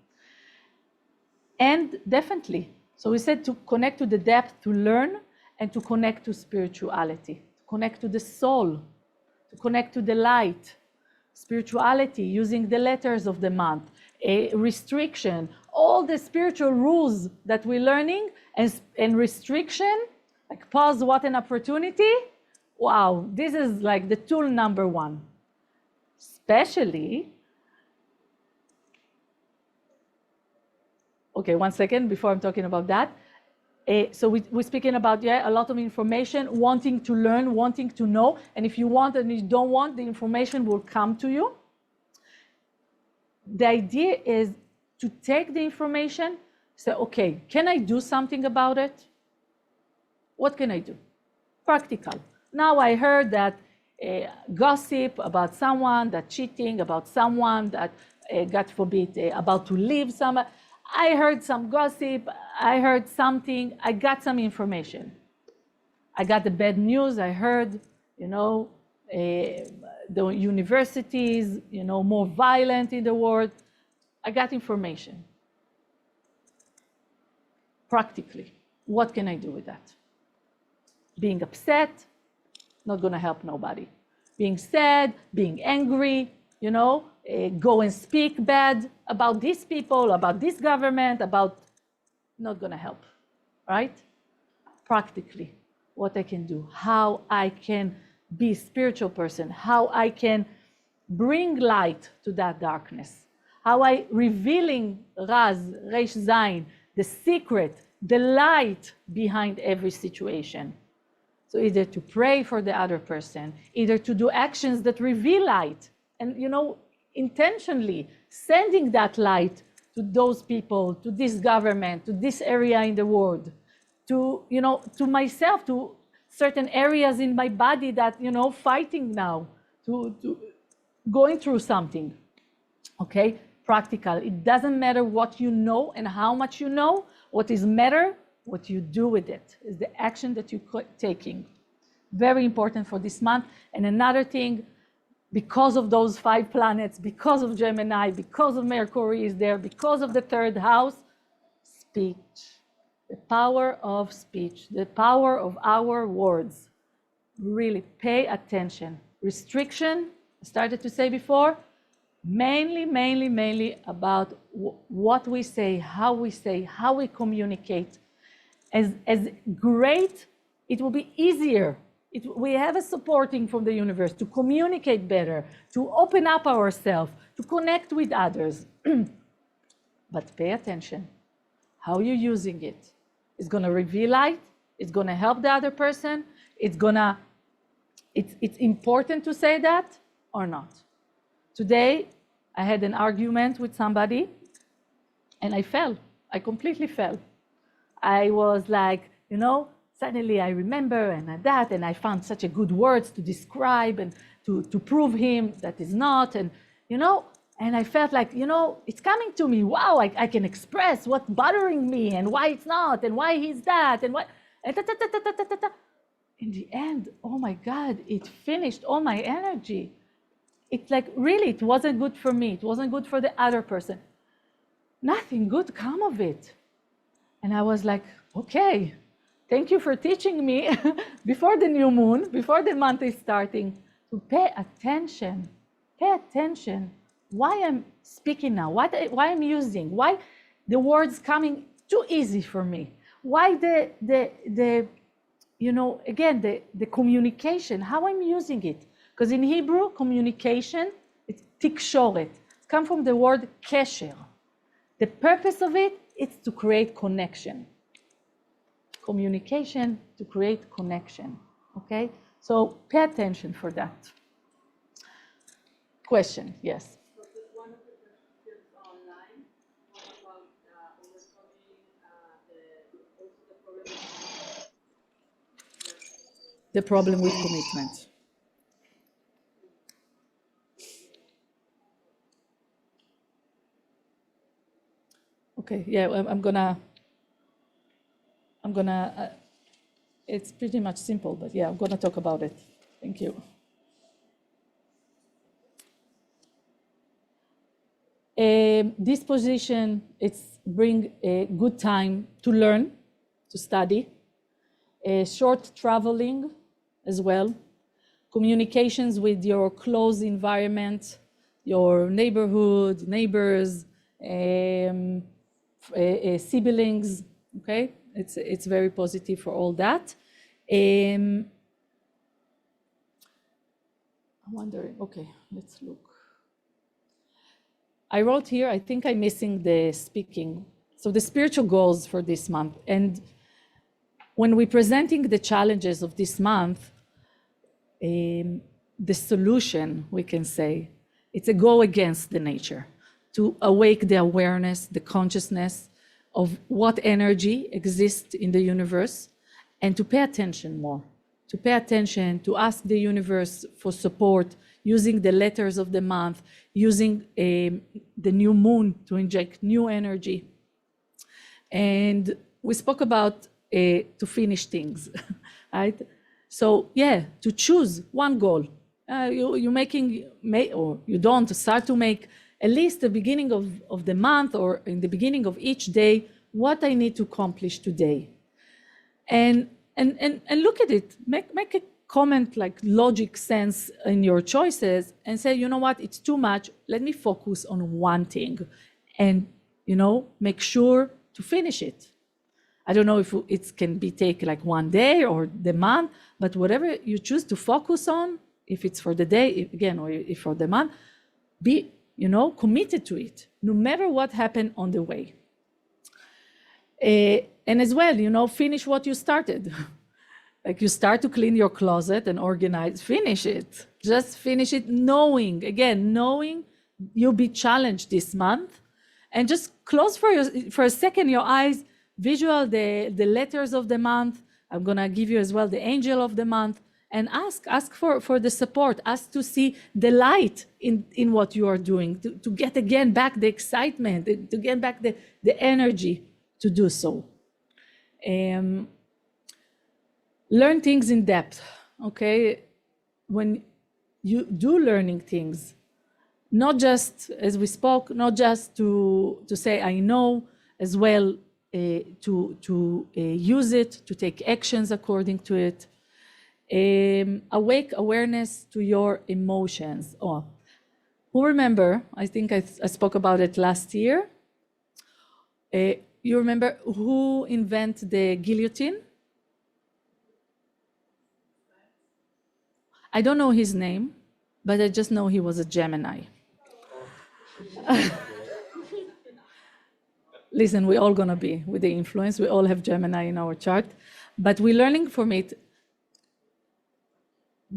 And definitely, so we said to connect to the depth, to learn, and to connect to spirituality, to connect to the soul, to connect to the light, spirituality, using the letters of the month, a restriction, all the spiritual rules that we're learning, and restriction, like pause, what an opportunity. Wow, this is like the tool number one. Especially, okay, 1 second before I'm talking about that. So we're speaking about, a lot of information, wanting to learn, wanting to know. And if you want and you don't want, the information will come to you. The idea is to take the information, say, okay, can I do something about it? What can I do? Practical. Now I heard that gossip about someone, that cheating about someone, that, God forbid, about to leave someone. I heard some gossip, I heard something, I got some information. I got the bad news, I heard, the universities, more violent in the world. I got information. Practically, what can I do with that? Being upset, not gonna help nobody. Being sad, being angry, go and speak bad about these people, about this government, not gonna help, right? Practically, what I can do, how I can be a spiritual person, how I can bring light to that darkness, how I revealing Raz, Reish Zayin, the secret, the light behind every situation. So either to pray for the other person, either to do actions that reveal light, and intentionally sending that light to those people, to this government, to this area in the world, to myself, to certain areas in my body that fighting now, to going through something. Okay, practical. It doesn't matter what you know and how much you know. What is matter, what you do with it, is the action that you're taking. very important for this month. And another thing, because of those 5 planets, because of Gemini, because of Mercury is there, because of the 3rd house, speech, the power of speech, the power of our words. Really pay attention. Restriction, I started to say before, mainly about what we say, how we communicate. As great, it will be easier. We have a supporting from the universe to communicate better, to open up ourselves, to connect with others. But pay attention. How you're using it. It's going to reveal light. It's going to help the other person. It's important to say that or not. Today, I had an argument with somebody and I fell. I completely fell. I was like, suddenly I remember and I found such a good words to describe and to prove him that is not. And, and I felt like, it's coming to me. Wow, I can express what's bothering me and why it's not and why he's that and what. And in the end, oh my God, it finished all my energy. It's like, really, it wasn't good for me. It wasn't good for the other person. Nothing good come of it. And I was like, okay, thank you for teaching me before the new moon, before the month is starting, to pay attention. Pay attention. Why I'm speaking now, why I'm using, why the words coming too easy for me, why the communication, how I'm using it. Because in Hebrew, communication, it's tikshoret. It comes from the word kesher. The purpose of it is to create connection. Communication to create connection, okay? So pay attention for that. Question, yes? So one of the questions online was about overcoming The problem with commitment. Okay, yeah, I'm gonna, it's pretty much simple, but yeah, I'm gonna talk about it. Thank you. This position, it's bring a good time to learn, to study, short traveling as well, communications with your close environment, your neighborhood, neighbors, siblings, okay? It's very positive for all that. I'm wondering, okay, let's look. I wrote here, I think I'm missing the speaking. So the spiritual goals for this month. And when we're presenting the challenges of this month, the solution, we can say, it's a go against the nature, to awake the awareness, the consciousness of what energy exists in the universe, and to pay attention more, to pay attention, to ask the universe for support, using the letters of the month, using the new moon to inject new energy. And we spoke about to finish things, right? So yeah, to choose one goal. You're making, or you don't start to make at least the beginning of the month or in the beginning of each day, what I need to accomplish today. And look at it, make a comment like logic sense in your choices and say, you know what, it's too much. Let me focus on one thing and, make sure to finish it. I don't know if it can be taken like one day or the month, but whatever you choose to focus on, if it's for the day, again, or if for the month, be, committed to it, no matter what happened on the way. And as well, finish what you started. Like you start to clean your closet and organize, finish it. Just finish it knowing you'll be challenged this month. And just close for a second your eyes, visual the letters of the month. I'm gonna give you as well the angel of the month, and ask for the support, ask to see the light in what you are doing, to get again back the excitement, to get back the energy to do so. Learn things in depth, okay, when you do learning things, not just, as we spoke, not just to say I know, as well to use it, to take actions according to it. Awake awareness to your emotions. Oh, who remember, I think I spoke about it last year. You remember who invented the guillotine? I don't know his name, but I just know he was a Gemini. Listen, we're all gonna be with the influence. We all have Gemini in our chart, but we're learning from it.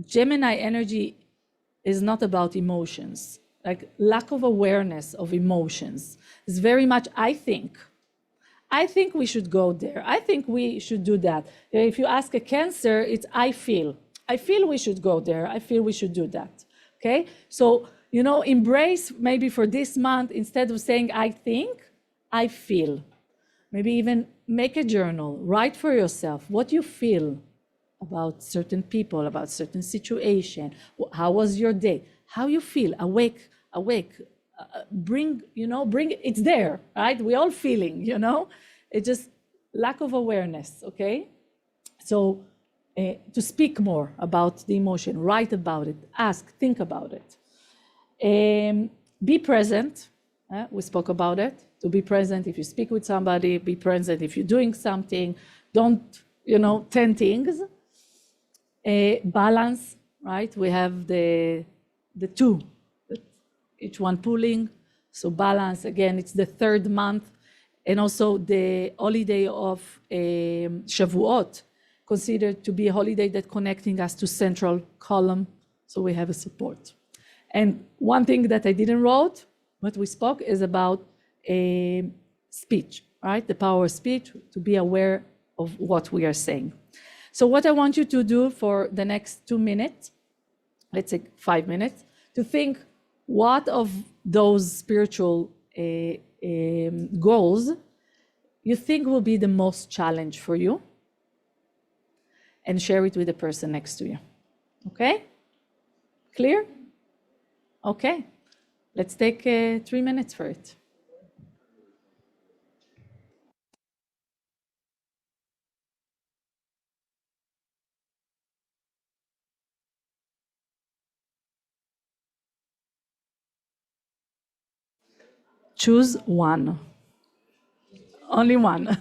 Gemini energy is not about emotions. Like lack of awareness of emotions is very much, I think we should go there. I think we should do that. If you ask a Cancer, it's I feel we should go there. I feel we should do that. Okay? So, embrace maybe for this month, instead of saying I think, I feel. Maybe even make a journal, write for yourself what you feel about certain people, about certain situation. How was your day? How you feel? Awake. Bring, it's there, right? We're all feeling, It's just lack of awareness, okay? So to speak more about the emotion, write about it, ask, think about it. Be present. We spoke about it. To be present if you speak with somebody, be present if you're doing something. Don't, 10 things. Balance, right? We have the two, each one pulling. So balance, again, it's the third month. And also the holiday of Shavuot, considered to be a holiday that connecting us to central column. So we have a support. And one thing that I didn't wrote, but we spoke, is about speech, right? The power of speech, to be aware of what we are saying. So what I want you to do for the next 2 minutes, let's say 5 minutes, to think what of those spiritual goals you think will be the most challenge for you, and share it with the person next to you. Okay? Clear? Okay. Let's take 3 minutes for it. Choose one. Only one.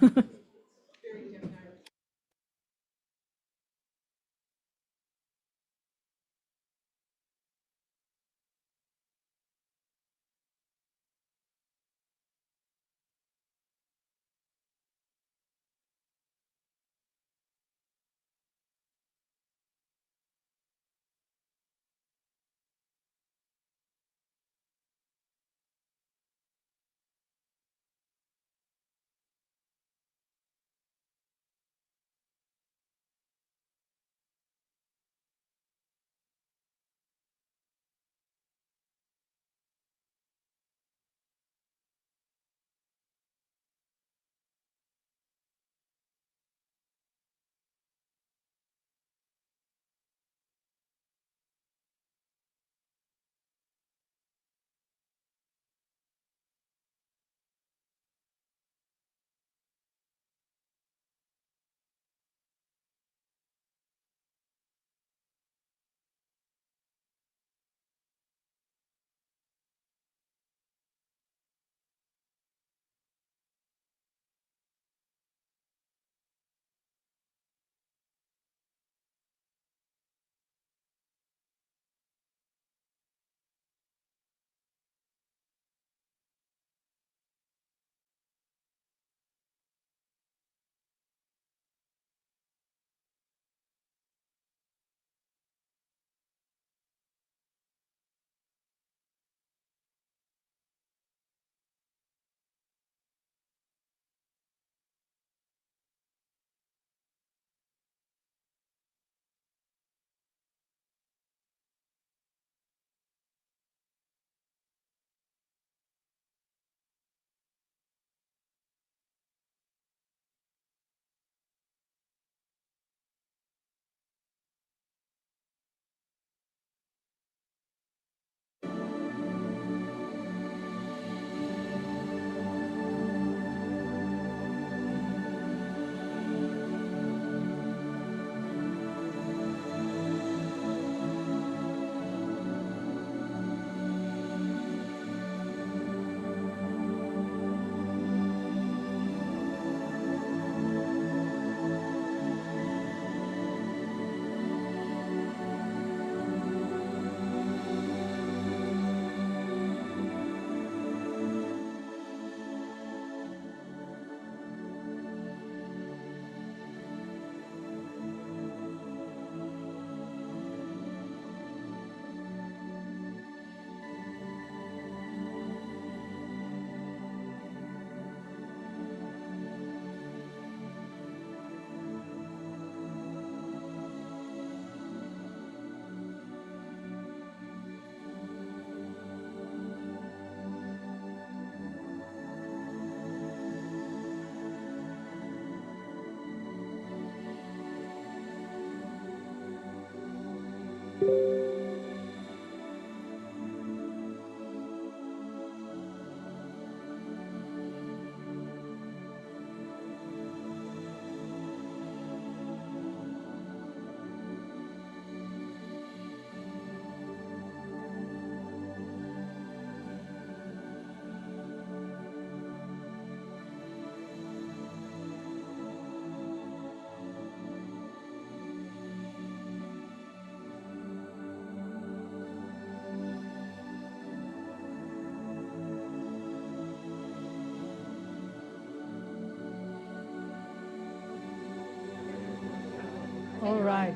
All right.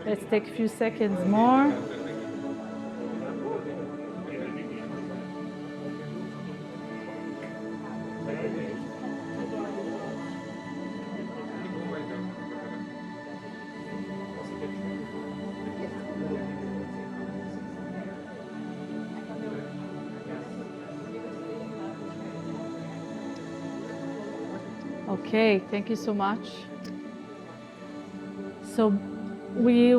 Let's take a few seconds more. Okay, thank you so much. So we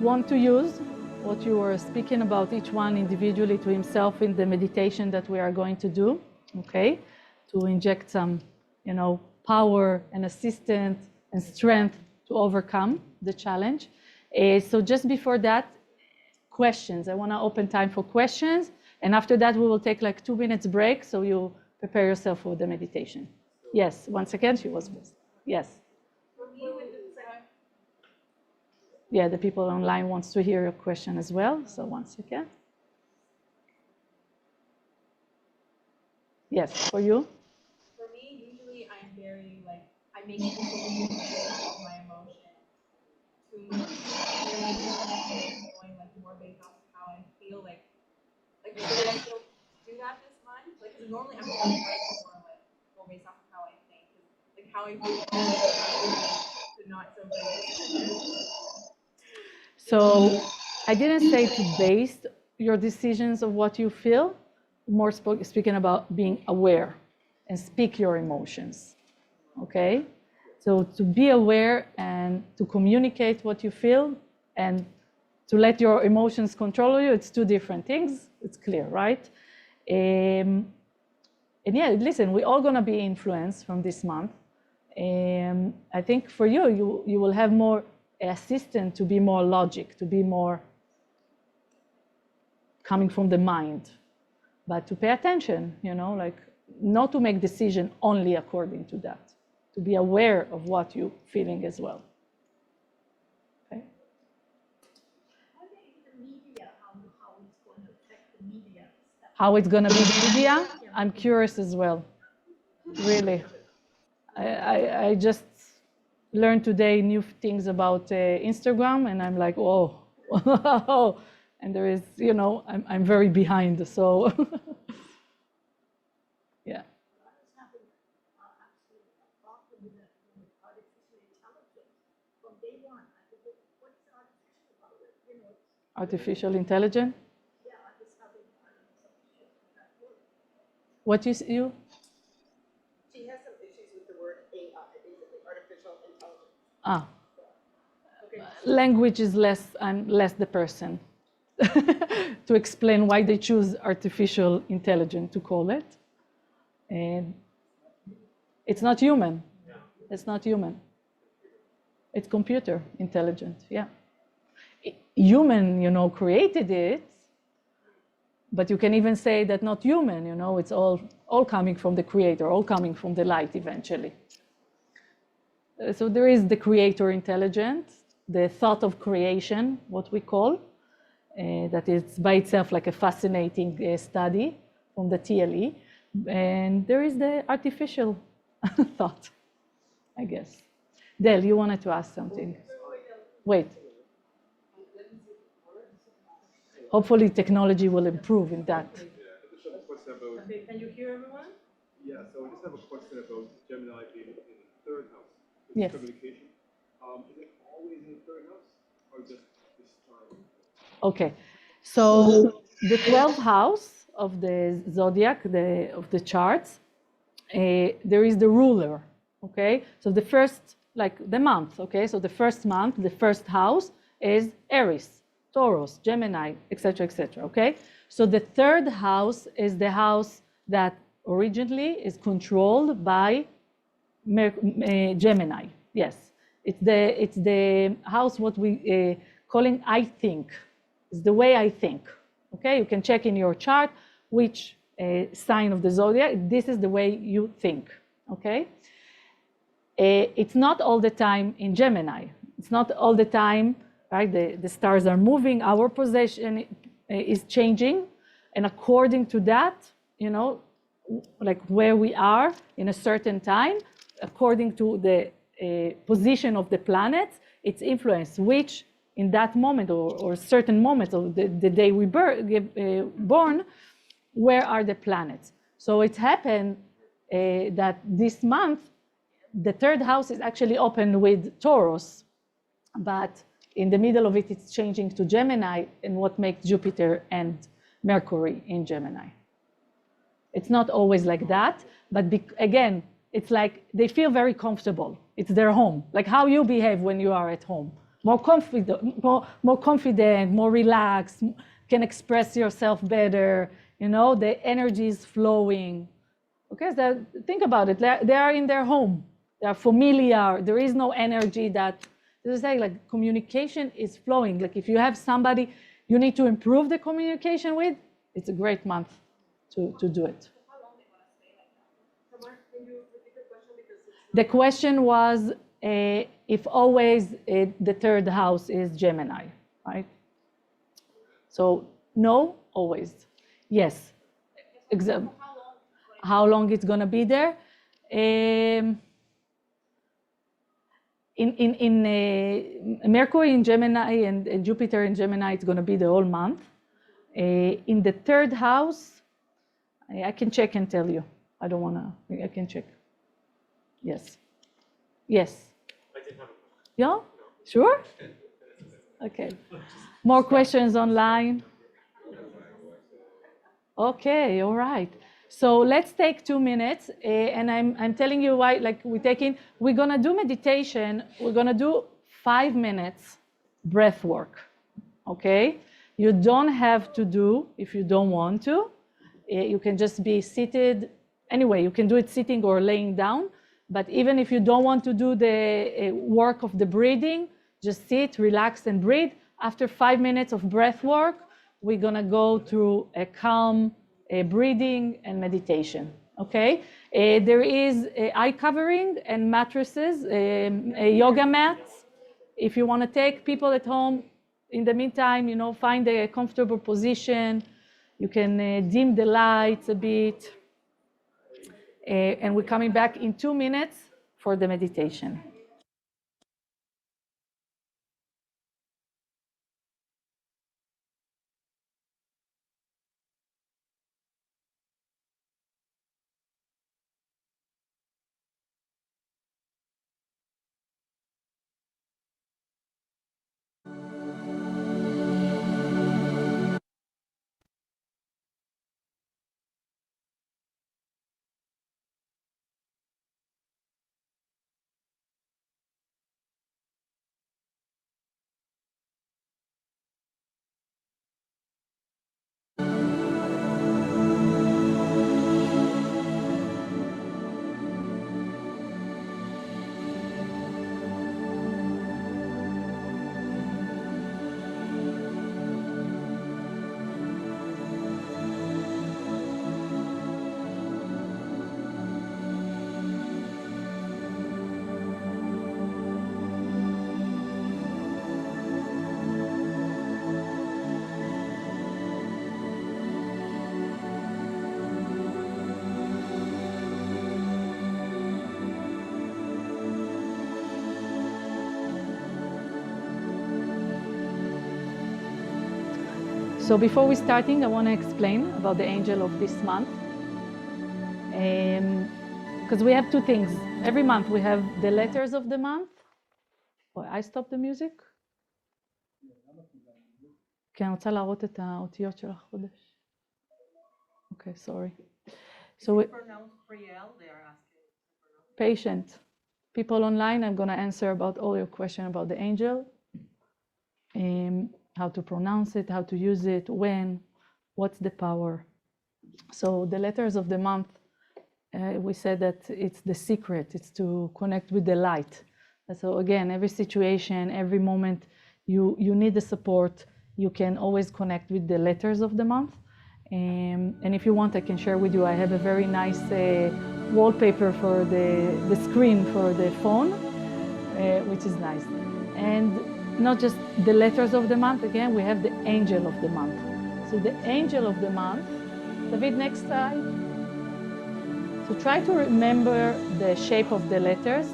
want to use what you were speaking about, each one individually to himself in the meditation that we are going to do, okay? To inject some, power and assistance and strength to overcome the challenge. So just before that, questions. I want to open time for questions. And after that, we will take like 2 minutes break so you prepare yourself for the meditation. Yes, once again, she was first. Yes. Yeah, the people online wants to hear your question as well. So once again. Yes, for you? For me, usually I'm very I make decisions based on my emotion. To going more based off how I feel. Should I still do that this month? Because normally I'm more go based off of how I think. How I feel to not so good. So I didn't say to base your decisions of what you feel, more speaking about being aware and speak your emotions, okay? So to be aware and to communicate what you feel and to let your emotions control you, it's two different things, it's clear, right? And yeah, listen, we're all gonna be influenced from this month. I think for you will have more assistant to be more logic, to be more coming from the mind, but to pay attention, not to make decision only according to that, to be aware of what you're feeling as well. Okay. How the media, how it's going to affect the media? How it's going to be the media? I'm curious as well, really. I just learned today new things about Instagram, and I'm like, oh, and there is, I'm very behind, so yeah. Artificial intelligence? What you? She has some issues with the word AI, basically artificial intelligence. Language is less, I'm less the person to explain why they choose artificial intelligence to call it. And it's not human. It's not human. It's computer intelligent, yeah. Human, created it, but you can even say that not human, it's all coming from the creator, all coming from the light eventually. So there is the creator intelligence, the thought of creation, what we call, that is by itself like a fascinating study from the TLE. And there is the artificial thought, I guess. Del, you wanted to ask something. Wait. Hopefully technology will improve in that. Okay, can you hear everyone? Yeah, so I just have a question about Gemini being in the third house. Yes. Communication. Is it always in the third house or just this time? Okay, so the 12th house of the zodiac, of the charts, there is the ruler, okay? So the first, like the month, okay? So the first month, the first house is Aries, Taurus, Gemini, etc., etc. Okay, so the third house is the house that originally is controlled by Gemini. Yes, it's the house what we calling I think. It's the way I think. Okay, you can check in your chart which sign of the zodiac. This is the way you think. Okay, it's not all the time in Gemini. It's not all the time, right? The stars are moving. Our position is changing, and according to that, you know, like where we are in a certain time, according to the position of the planets, its influence, which in that moment or certain moment of the day we born, where are the planets? So it happened that this month, the third house is actually open with Taurus, but in the middle of it, it's changing to Gemini, and what makes Jupiter and Mercury in Gemini. It's not always like that, but again, it's like they feel very comfortable. It's their home, like how you behave when you are at home. More confident, more relaxed, can express yourself better. You know, the energy is flowing. Okay, so think about it. They are in their home. They are familiar. There is no energy that, as I say, like communication is flowing. Like if you have somebody you need to improve the communication with, it's a great month to do it. How long they want to stay like that? Tamar, can you repeat the question because it's The question was if always the third house is Gemini, right? So no, always. Yes. How long it's going to be there? In Mercury in Gemini and Jupiter in Gemini, it's going to be the whole month. In the third house, I can check and tell you. I don't want to, I can check. Yes. Yes. I didn't have a question. Yeah? Sure? Okay. More questions online? Okay, all right. So let's take 2 minutes, and I'm telling you why, like we're gonna do meditation, we're gonna do 5 minutes breath work, okay? You don't have to do, if you don't want to, you can just be seated. Anyway, you can do it sitting or laying down, but even if you don't want to do the work of the breathing, just sit, relax, and breathe. After 5 minutes of breath work, we're gonna go through a calm breathing and meditation, okay? There is eye covering and mattresses, yoga mats. If you wanna take people at home, in the meantime, you know, find a comfortable position. You can dim the lights a bit. And we're coming back in 2 minutes for the meditation. So before we starting, I want to explain about the angel of this month. Because we have 2 things. Every month we have the letters of the month. Oh, I stop the music? כי אני רוצה להראות את האותיות של החודש. Okay, sorry. So we, patient. People online, I'm going to answer about all your questions about the angel. how to pronounce it, how to use it, when, what's the power. So the letters of the month, we said that it's the secret, it's to connect with the light. And so again, every situation, every moment, you need the support. You can always connect with the letters of the month. And if you want, I can share with you, I have a very nice wallpaper for the screen for the phone, which is nice. And not just the letters of the month, again, we have the angel of the month. So the angel of the month, David, next slide. So try to remember the shape of the letters.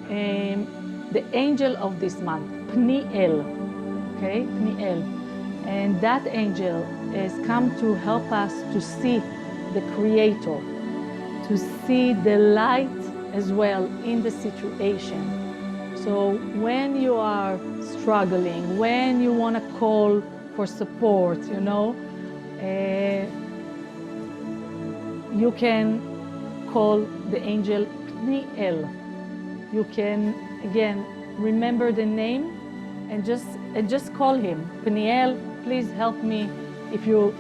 The angel of this month, Pniel, okay, Pniel. And that angel has come to help us to see the Creator, to see the light as well in the situation. So when you are struggling, when you want to call for support, you know, you can call the angel Pniel. You can, again, remember the name and just call him. Pniel, please help me. If you're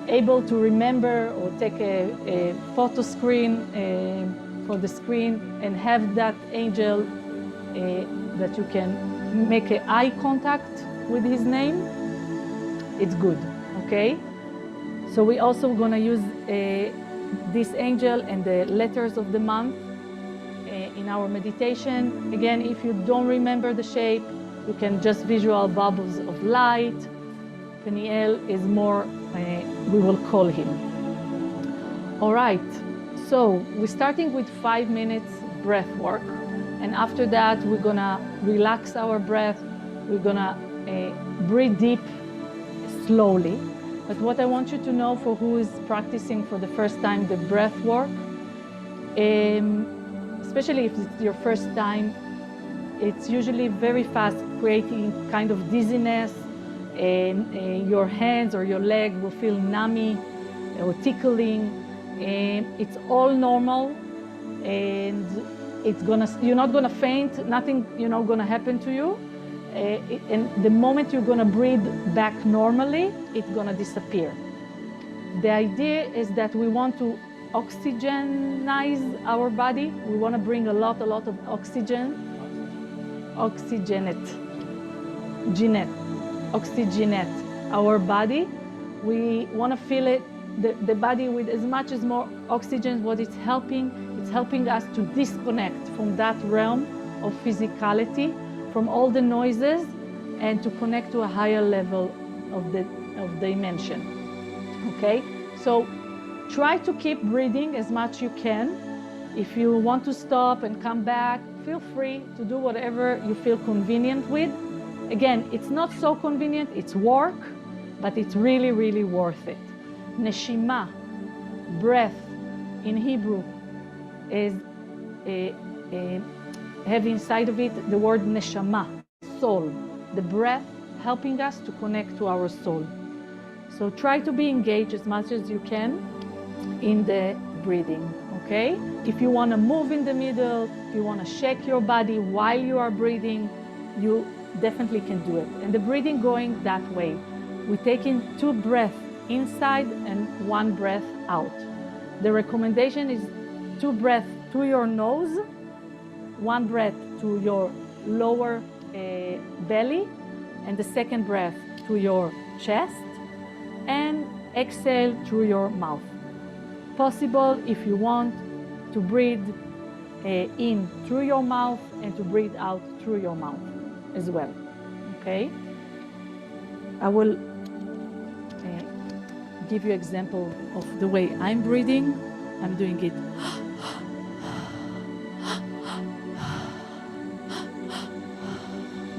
able to remember or take a photo screen for the screen and have that angel that you can make an eye contact with his name, it's good, okay? So we're also gonna use this angel and the letters of the month in our meditation. Again, if you don't remember the shape, you can just visual bubbles of light. Peniel is more, we will call him. All right, so we're starting with 5 minutes breath work. And after that, we're gonna relax our breath. We're gonna breathe deep slowly. But what I want you to know for who is practicing for the first time the breath work, especially if it's your first time, it's usually very fast, creating kind of dizziness, and your hands or your leg will feel nummy or tickling. It's all normal, and you're not gonna faint, nothing, gonna happen to you. And the moment you're gonna breathe back normally, it's gonna disappear. The idea is that we want to oxygenize our body. We want to bring a lot of oxygenate our body. We want to fill it, the body, with as much as more oxygen. What it's helping us to disconnect from that realm of physicality, from all the noises, and to connect to a higher level of dimension. Okay, so try to keep breathing as much you can. If you want to stop and come back, feel free to do whatever you feel convenient with. Again, it's not so convenient, it's work, but it's really, really worth it. Neshima, breath, in Hebrew, is have inside of it the word neshama, soul. The breath helping us to connect to our soul. So try to be engaged as much as you can in the breathing, okay? If you want to move in the middle, if you want to shake your body while you are breathing, you definitely can do it. And the breathing going that way. We take in 2 breaths inside and 1 breath out. The recommendation is 2 breaths to your nose, 1 breath to your lower belly, and the second breath to your chest, and exhale through your mouth. Possible, if you want, to breathe in through your mouth and to breathe out through your mouth as well, okay? I will give you an example of the way I'm breathing. I'm doing it.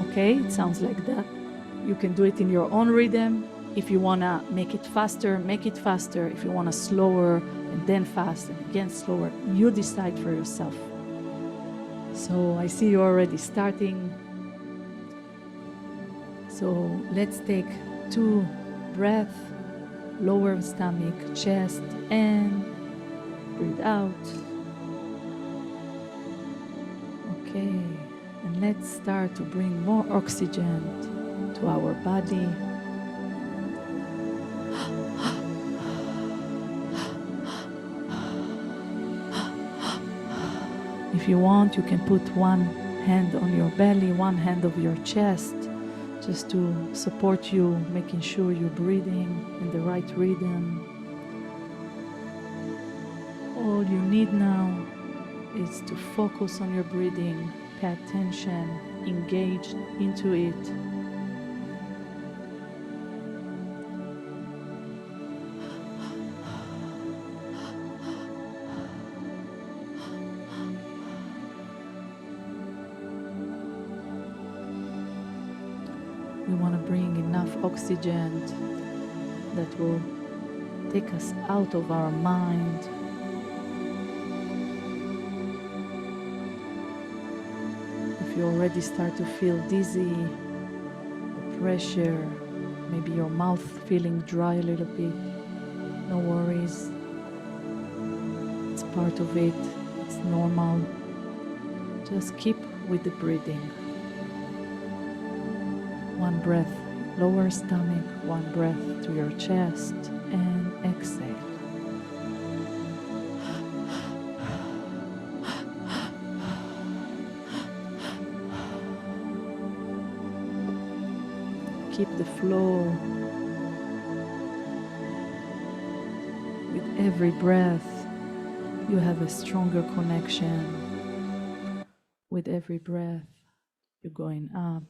Okay, it sounds like that. You can do it in your own rhythm. If you want to make it faster, make it faster. If you want to slower and then fast and again slower, you decide for yourself. So I see you already starting. So let's take 2 breaths, lower stomach, chest, and breathe out. Okay, and And let's start to bring more oxygen to our body. If you want, you can put one hand on your belly, one hand on your chest, just to support you, making sure you're breathing in the right rhythm. All you need now is to focus on your breathing, pay attention, engage into it. We want to bring enough oxygen that will take us out of our mind. If you already start to feel dizzy, the pressure, maybe your mouth feeling dry a little bit, no worries. It's part of it, it's normal. Just keep with the breathing. One breath, lower stomach, one breath to your chest, and exhale. Keep the flow. With every breath, you have a stronger connection. With every breath, you're going up.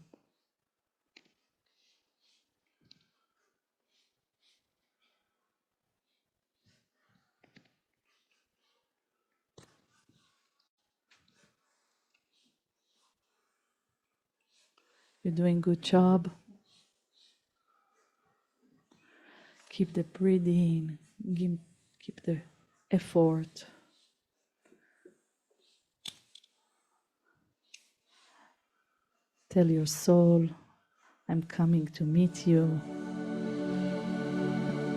You're doing a good job. Keep the breathing, keep the effort. Tell your soul, I'm coming to meet you.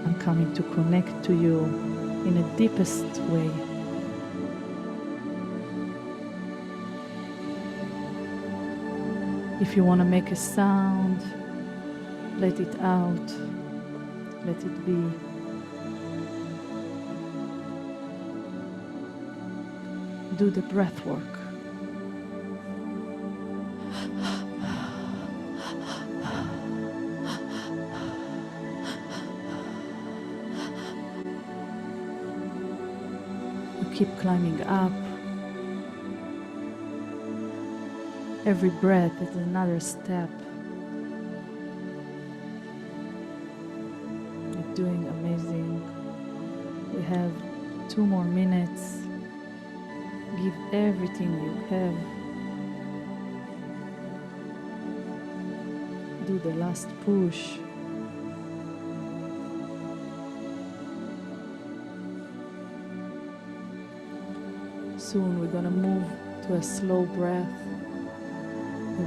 I'm coming to connect to you in the deepest way. If you want to make a sound, let it out, let it be. Do the breath work. You keep climbing up. Every breath is another step. You're doing amazing. We have 2 more minutes. Give everything you have. Do the last push. Soon we're going to move to a slow breath.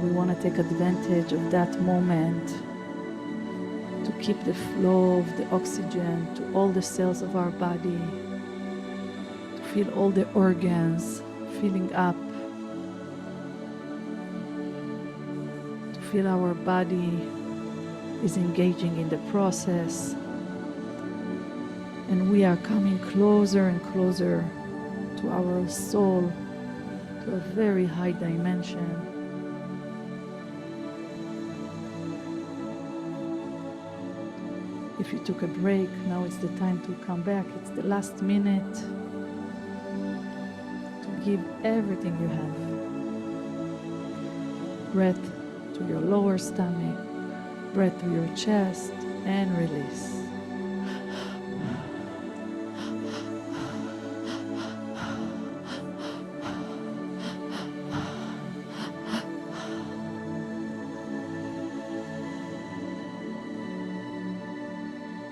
We want to take advantage of that moment to keep the flow of the oxygen to all the cells of our body, to feel all the organs filling up, to feel our body is engaging in the process, and we are coming closer and closer to our soul, to a very high dimension. If you took a break, now it's the time to come back. It's the last minute to give everything you have. Breath to your lower stomach, breath to your chest, and release.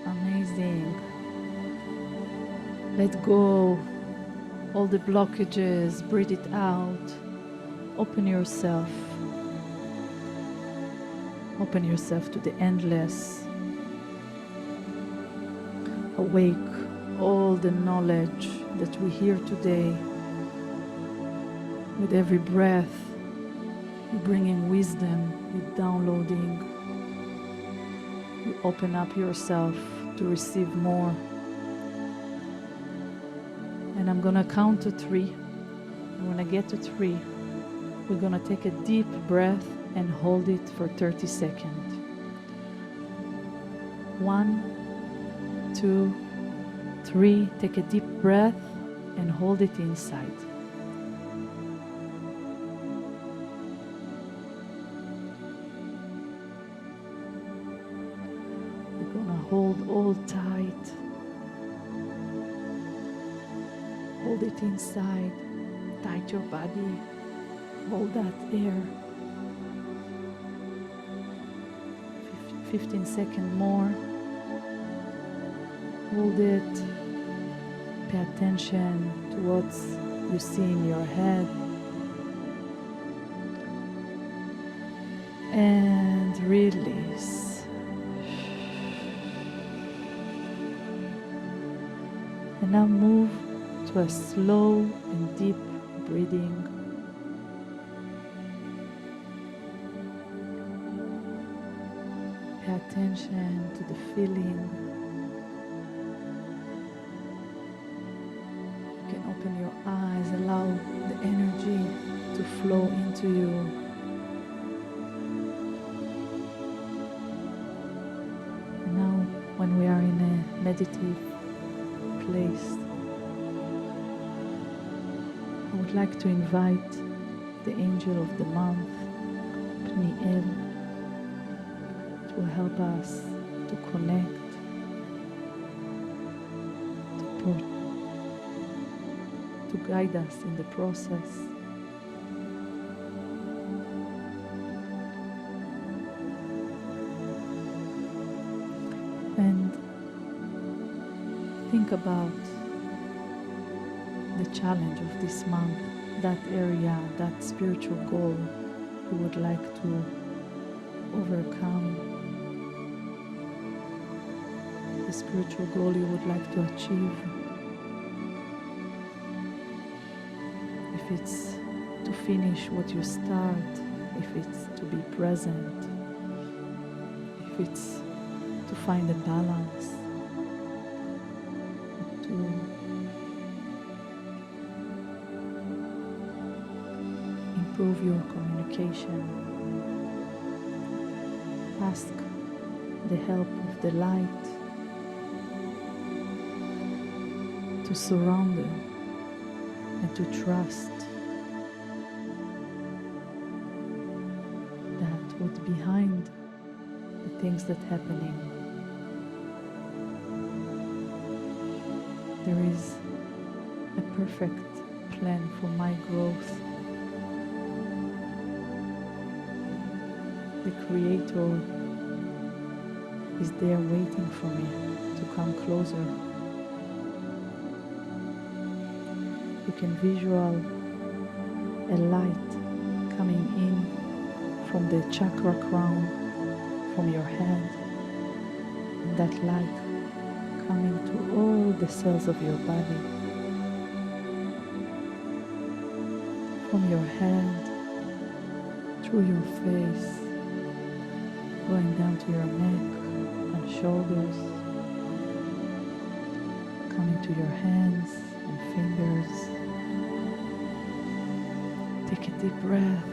Amazing. Let go all the blockages, breathe it out. Open yourself. Open yourself to the endless. Awake all the knowledge that we hear today. With every breath, You're bringing wisdom, you're downloading, you open up yourself to receive more. And I'm gonna count to 3. And when I get to 3, we're gonna take a deep breath and hold it for 30 seconds. 1, 2, 3. Take a deep breath and hold it inside. We're gonna hold all tight. Hold it inside. Tight your body. Hold that air. 15 seconds more. Hold it. Pay attention to what you see in your head. And release. And now move to a slow and deep breathing. Pay attention to the feeling. You can open your eyes, allow the energy to flow into you. And now, when we are in a meditative place, I would like to invite the angel of the month, Pniel, to help us to connect, to guide us in the process. And think about the challenge of this month, that area, that spiritual goal you would like to overcome, the spiritual goal you would like to achieve. If it's to finish what you start, if it's to be present, if it's to find a balance, to improve your communication. Ask the help of the light to surround you and to trust that what's behind the things that are happening, there is a perfect plan for my growth. The Creator is there waiting for me to come closer. You can visual a light coming in from the chakra crown, from your head, and that light coming to all the cells of your body, from your head, through your face, going down to your neck and shoulders, coming to your hands and fingers. Take a deep breath.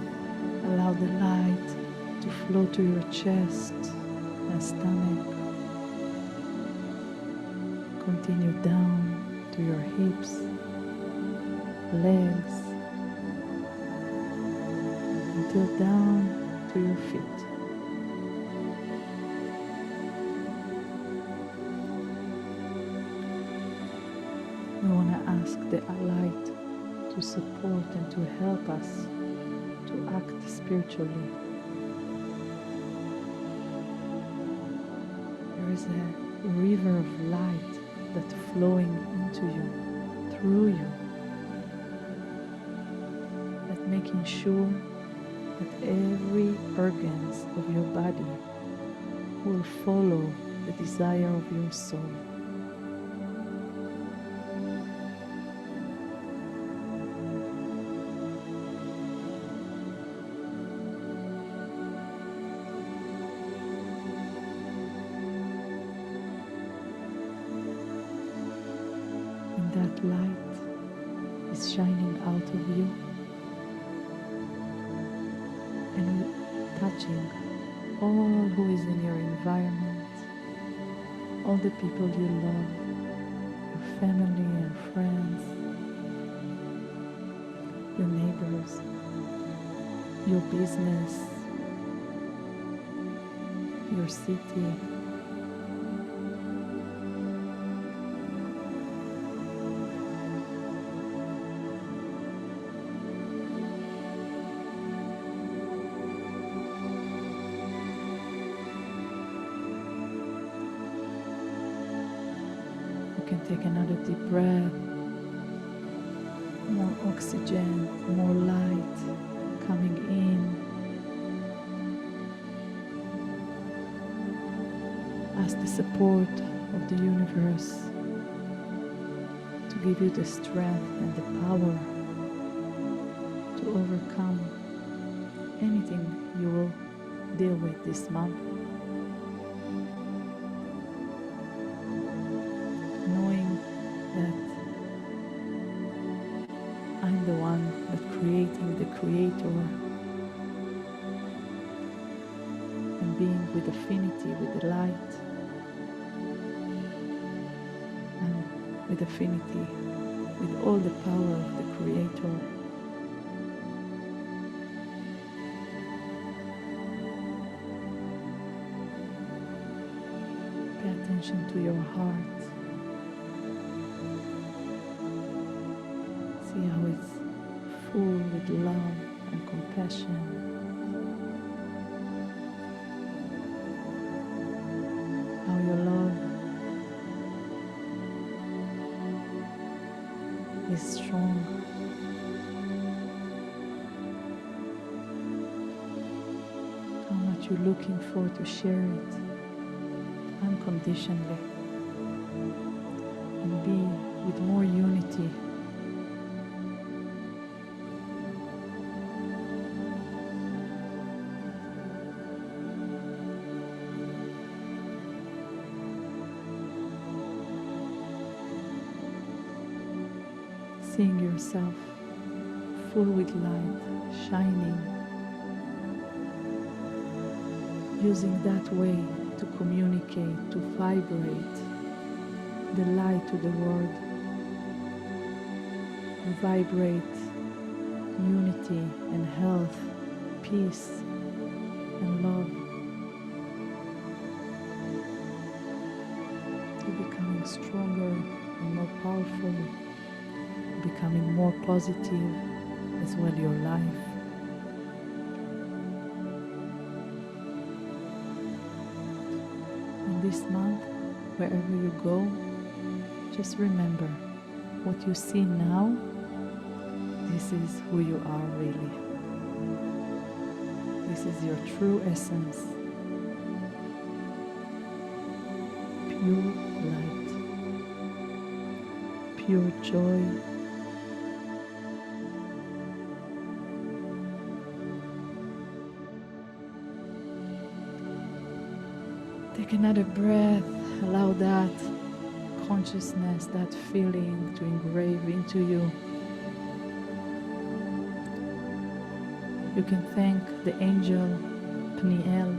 Allow the light to flow to your chest and stomach. Continue down to your hips, legs, until down to your feet. We want to ask the light to support and to help us to act spiritually. There is a river of light that's flowing into you, through you, that making sure that every organs of your body will follow the desire of your soul. is shining out of you, and touching all who is in your environment, all the people you love, your family and friends, your neighbors, your business, your city. You can take another deep breath. More oxygen, more light coming in. Ask the support of the universe to give you the strength and the power to overcome anything you will deal with this month. Knowing that I'm the one that creating the creator, and being with affinity with the light, and with affinity with all the power of the creator. Pay attention to your heart. See how it's full with love and compassion. How your love is strong. How much you're looking for to share it unconditionally and be with more unity. Seeing yourself full with light, shining, using that way to communicate, to vibrate the light to the world, to vibrate unity and health, peace and love. You're becoming stronger and more powerful, becoming more positive as well your life. And this month, wherever you go, just remember what you see now, this is who you are really. This is your true essence. Pure light, pure joy, take another breath, allow that consciousness, that feeling to engrave into you. You can thank the angel Pniel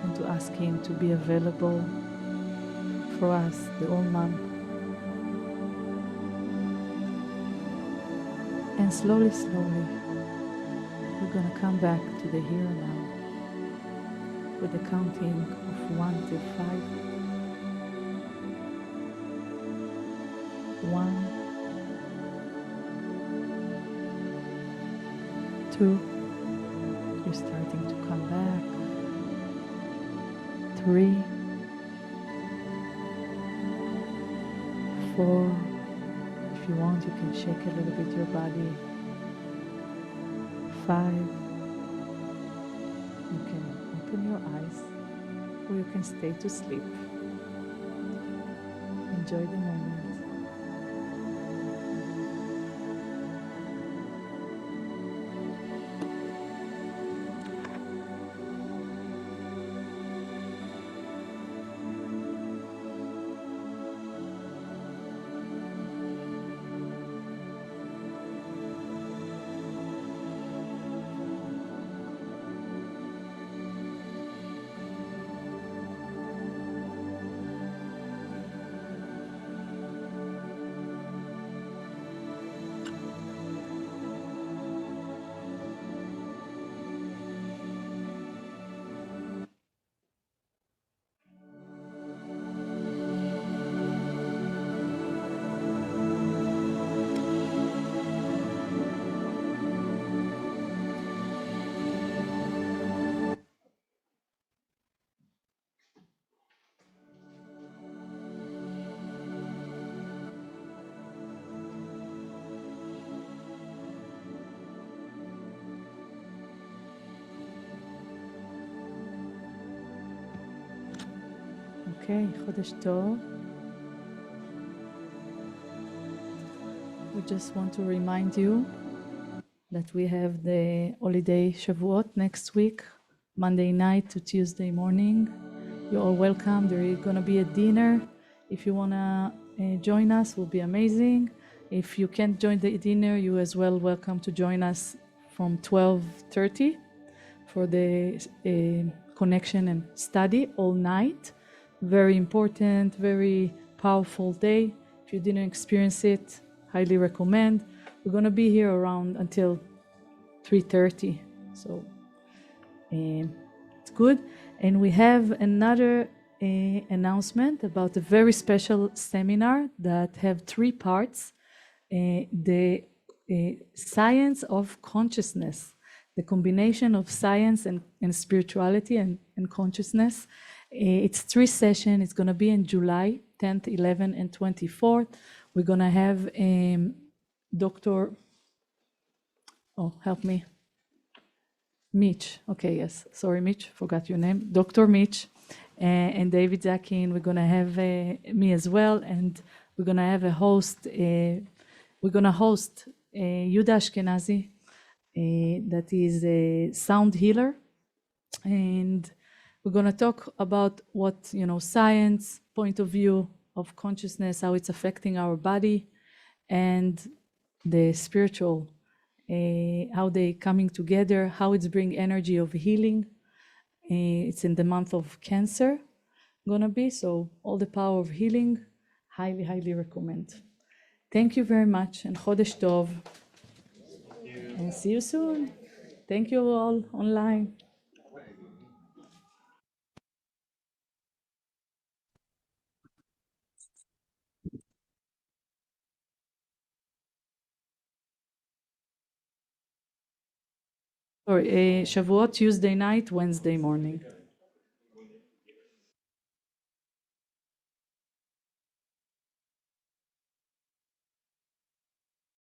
and to ask him to be available for us the whole month. And slowly, slowly, we're going to come back to the here and now with the counting of 1 to 5. 1, 2, you're starting to come back. 3, 4, if you want you can shake a little bit your body. 5, you can open your eyes or you can stay to sleep. Enjoy the moment. Okay, חודש טוב. We just want to remind you that we have the holiday Shavuot next week, Monday night to Tuesday morning. You're all welcome. There is going to be a dinner. If you want to join us, will be amazing. If you can't join the dinner, you as well welcome to join us from 12:30 for the connection and study all night. Very important, very powerful day. If you didn't experience it, highly recommend. We're going to be here around until 3:30, so it's good. And we have another announcement about a very special seminar that have 3 parts. The science of consciousness, the combination of science and spirituality and consciousness. It's 3 sessions. It's going to be in July 10th, 11th, and 24th. We're going to have Dr. Oh, help me. Mitch. Okay, yes. Sorry, Mitch. Forgot your name. Dr. Mitch and David Zakin. We're going to have me as well. And we're going to have a host. We're going to host Yuda Ashkenazi, that is a sound healer. And we're going to talk about what, science point of view of consciousness, how it's affecting our body, and the spiritual, how they coming together, how it's bring energy of healing. It's in the month of Cancer, gonna be, so all the power of healing, highly, highly recommend. Thank you very much, and Chodesh Tov, and see you soon. Thank you all online. Sorry, Shavuot Tuesday night, Wednesday morning.